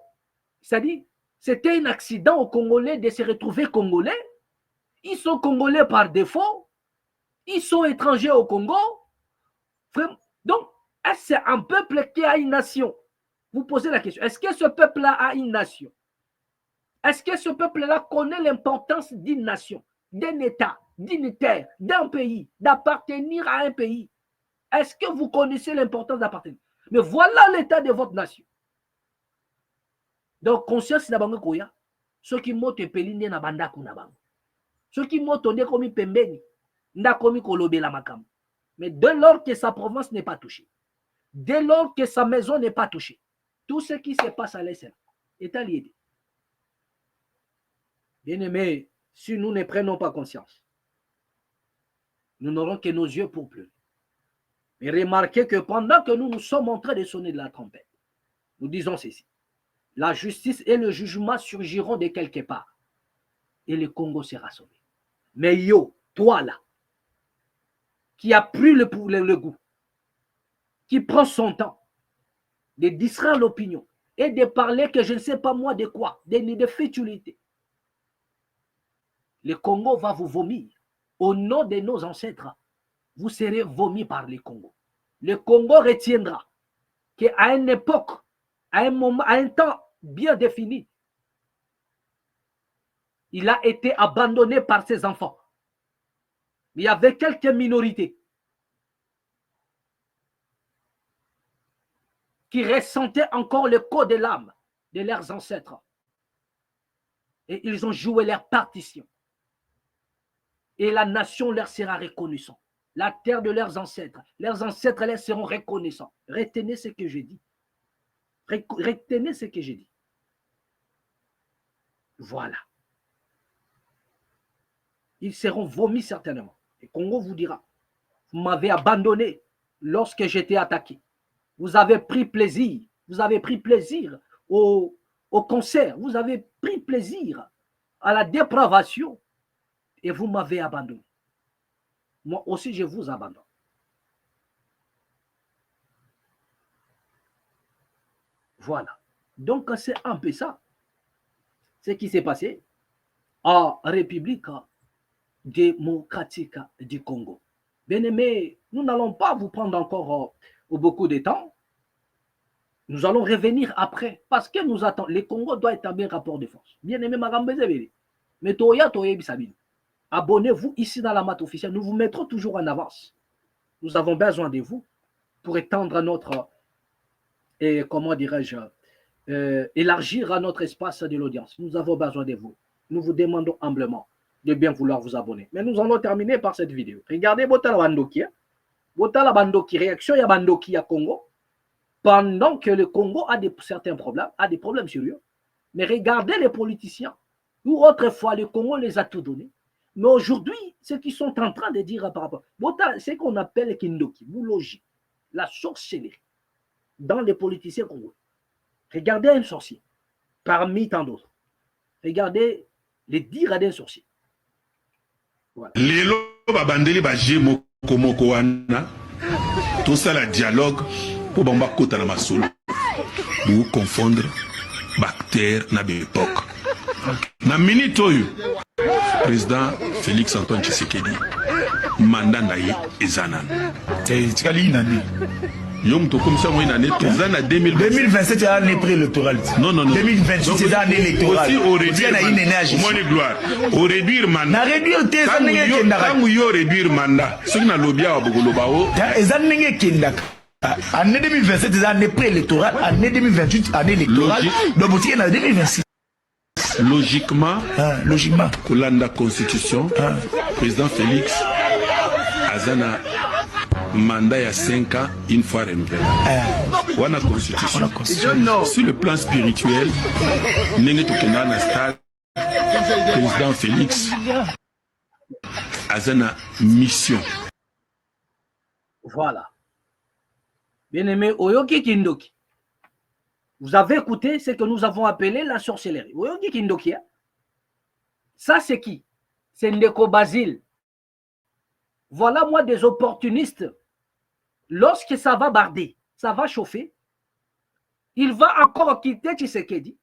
c'est-à-dire, c'était un accident aux Congolais de se retrouver Congolais. Ils sont Congolais par défaut. Ils sont étrangers au Congo. Donc, est-ce que c'est un peuple qui a une nation? Vous posez la question. Est-ce que ce peuple-là a une nation? Est-ce que ce peuple-là connaît l'importance d'une nation, d'un État, d'une terre, d'un pays, d'appartenir à un pays? Est-ce que vous connaissez l'importance d'appartenir? Mais voilà l'état de votre nation. Donc, conscience n'a koya. Ceux qui m'ont appelé na banda kunabang. Ceux qui m'ont donné comme pembeni, n'a comme kolobé la makam. Mais dès lors que sa province n'est pas touchée, dès lors que sa maison n'est pas touchée, tout ce qui se passe à l'ESN est allié. Bien-aimés, si nous ne prenons pas conscience, nous n'aurons que nos yeux pour pleurer. Mais remarquez que pendant que nous sommes en train de sonner de la trompette, nous disons ceci. La justice et le jugement surgiront de quelque part. Et le Congo sera sauvé. Mais yo, toi là, qui a pris le goût, qui prend son temps de distraire l'opinion et de parler que je ne sais pas moi de quoi, de futilité, le Congo va vous vomir. Au nom de nos ancêtres, vous serez vomis par le Congo. Le Congo retiendra qu'à une époque, à un moment, à un temps bien défini, il a été abandonné par ses enfants. Il y avait quelques minorités qui ressentaient encore le code de l'âme de leurs ancêtres. Et ils ont joué leur partition. Et la nation leur sera reconnaissante. La terre de leurs ancêtres leur seront reconnaissants. Retenez ce que je dis. Retenez ce que j'ai dit. Voilà. Ils seront vomis certainement. Et Congo vous dira, vous m'avez abandonné lorsque j'étais attaqué. Vous avez pris plaisir. Vous avez pris plaisir au concert. Vous avez pris plaisir à la dépravation. Et vous m'avez abandonné. Moi aussi, je vous abandonne. Voilà. Donc, c'est un peu ça. Ce qui s'est passé en République démocratique du Congo. Bien aimé, nous n'allons pas vous prendre encore beaucoup de temps. Nous allons revenir après. Parce que nous attendons. Le Congo doit établir un rapport de force. Bien aimé, mais abonnez-vous ici dans la mat officielle. Nous vous mettrons toujours en avance. Nous avons besoin de vous pour étendre notre, comment dirais-je, élargir à notre espace de l'audience. Nous avons besoin de vous. Nous vous demandons humblement de bien vouloir vous abonner. Mais nous allons terminer par cette vidéo. Regardez Botala Bandoki. Botala Bandoki, réaction à Bandoki à Congo. Pendant que le Congo a certains problèmes, a des problèmes sérieux. Mais regardez les politiciens. Où autrefois le Congo les a tout donné. Mais aujourd'hui, ce qu'ils sont en train de dire par rapport, c'est ce qu'on appelle Kindoki, Boulogi, la sorcellerie dans les politiciens congolais. Regardez un sorcier, parmi tant d'autres. Regardez les dires d'un sorcier. Voilà. Lelo babandeli baje moko wana tout ça la dialogue pour bamba kota na masolo pour confondre bactère na époque na minute oyo président Félix Antoine Tshisekedi mandat na ye ezanana tikali nani Yom to comme ça moi une année tous en 2027 c'est année préélectorale. Non. 2028 c'est année électorale. Aussi au réduire moi les gloire. Au réduire mandat. Na réduire tes années quand yo réduire mandat. Ce qui na lobia abogolobao. Les années kendaka. Année 2027 c'est année préélectorale, année 2028 année électorale. Donc vous en 2026. Logiquement, logiquement, la constitution, président Félix Azana mandat il y a 5 ans, une fois renouvelé. On a constitution. Sur le plan spirituel, président Félix Azana mission. Voilà. Bien aimé, Oyoki Kindoki. Vous avez écouté ce que nous avons appelé la sorcellerie. Oyoki Kindoki. Ça, c'est qui? C'est Ndeko Basile. Voilà, moi, des opportunistes. Lorsque ça va barder, ça va chauffer, il va encore quitter Tshisekedi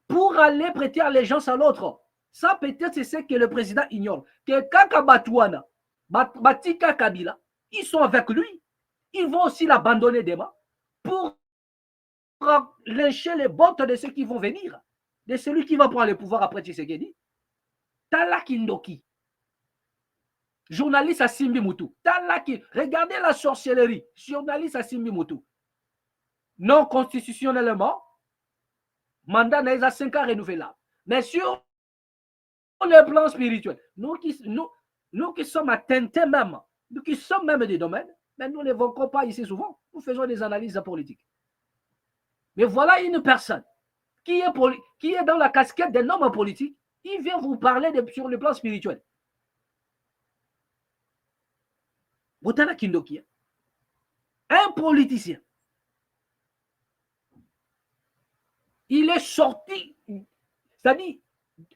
pour aller prêter allégeance à l'autre. Ça, peut-être, c'est ce que le président ignore. Que Kaka Batouana, Batika Kabila, ils sont avec lui. Ils vont aussi l'abandonner demain pour lyncher les bottes de ceux qui vont venir, de celui qui va prendre le pouvoir après Tshisekedi. Tala Kindoki, journaliste à Simbi Moutou. Regardez la sorcellerie, journaliste à Simbi Moutou. Non constitutionnellement, mandat n'est à 5 ans renouvelable. Mais sur le plan spirituel, nous qui sommes atteints même, nous qui sommes même des domaines, mais nous ne l'évoquons pas ici souvent. Nous faisons des analyses politiques. Mais voilà une personne qui est dans la casquette d'un homme politique. Il vient vous parler sur le plan spirituel. Botana Kindoki, un politicien, il est sorti, c'est-à-dire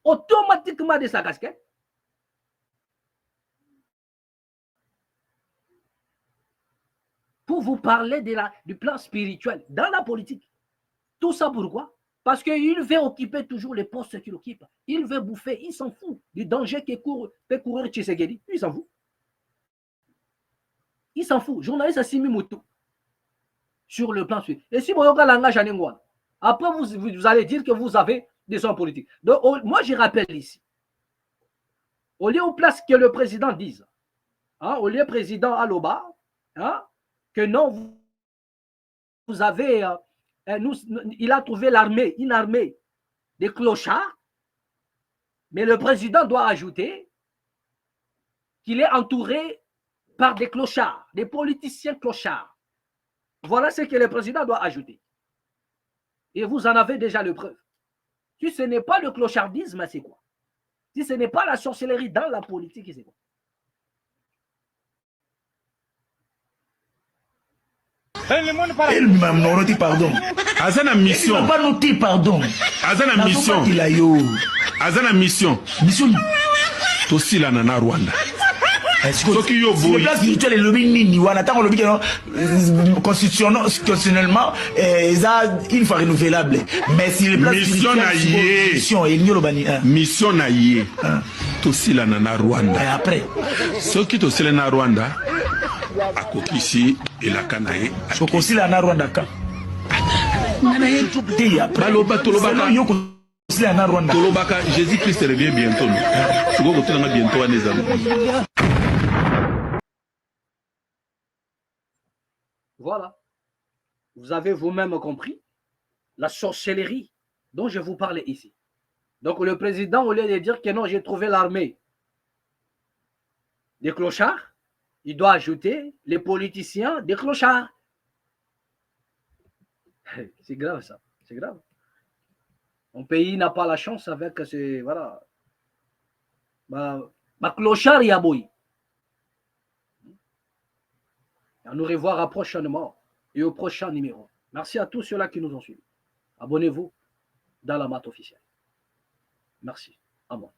automatiquement de sa casquette. Pour vous parler du plan spirituel dans la politique. Tout ça pourquoi? Parce qu'il veut occuper toujours les postes qu'il occupe. Il veut bouffer, il s'en fout du danger que peut courir Tshisekedi. Il s'en fout. Il s'en fout. Journaliste Assimi Moutou. Sur le plan spirituel. Et si vous avez un langage en après vous allez dire que vous avez des hommes politiques. Donc, moi, je rappelle ici. Au lieu où place que le président dise, au lieu président Aloba, que non, vous avez, il a trouvé une armée de clochards, mais le président doit ajouter qu'il est entouré par des clochards, des politiciens clochards. Voilà ce que le président doit ajouter. Et vous en avez déjà le preuve. Si ce n'est pas le clochardisme, c'est quoi? Si ce n'est pas la sorcellerie dans la politique, c'est quoi? Elle m'a noté pardon. Azana mission. Il m'a pas noté pardon. Azana mission. Azana mission. Mission. Tosi la nana Rwanda. Si le plan spirituel est le nini, on attend le bien constitutionnellement, il faut renouvelable. Mais si le plan spirituel mission naïe, tosi la nana Rwanda. Et après, ce qui tosi la nana Rwanda. A Kokisi et la Kanae. Sokosi la na Rwanda ka. Baloba Tolobaka. Tolobaka, Jésus-Christ revient bientôt. Voilà. Vous avez vous-même compris la sorcellerie dont je vous parlais ici. Donc le président, au lieu de dire que non, j'ai trouvé l'armée des clochards, il doit ajouter les politiciens des clochards. C'est grave ça, c'est grave. Mon pays n'a pas la chance avec ces... Voilà. Ma clochard y a beau. À nous revoir prochainement et au prochain numéro. Merci à tous ceux-là qui nous ont suivis. Abonnez-vous dans la mat officielle. Merci. À moi.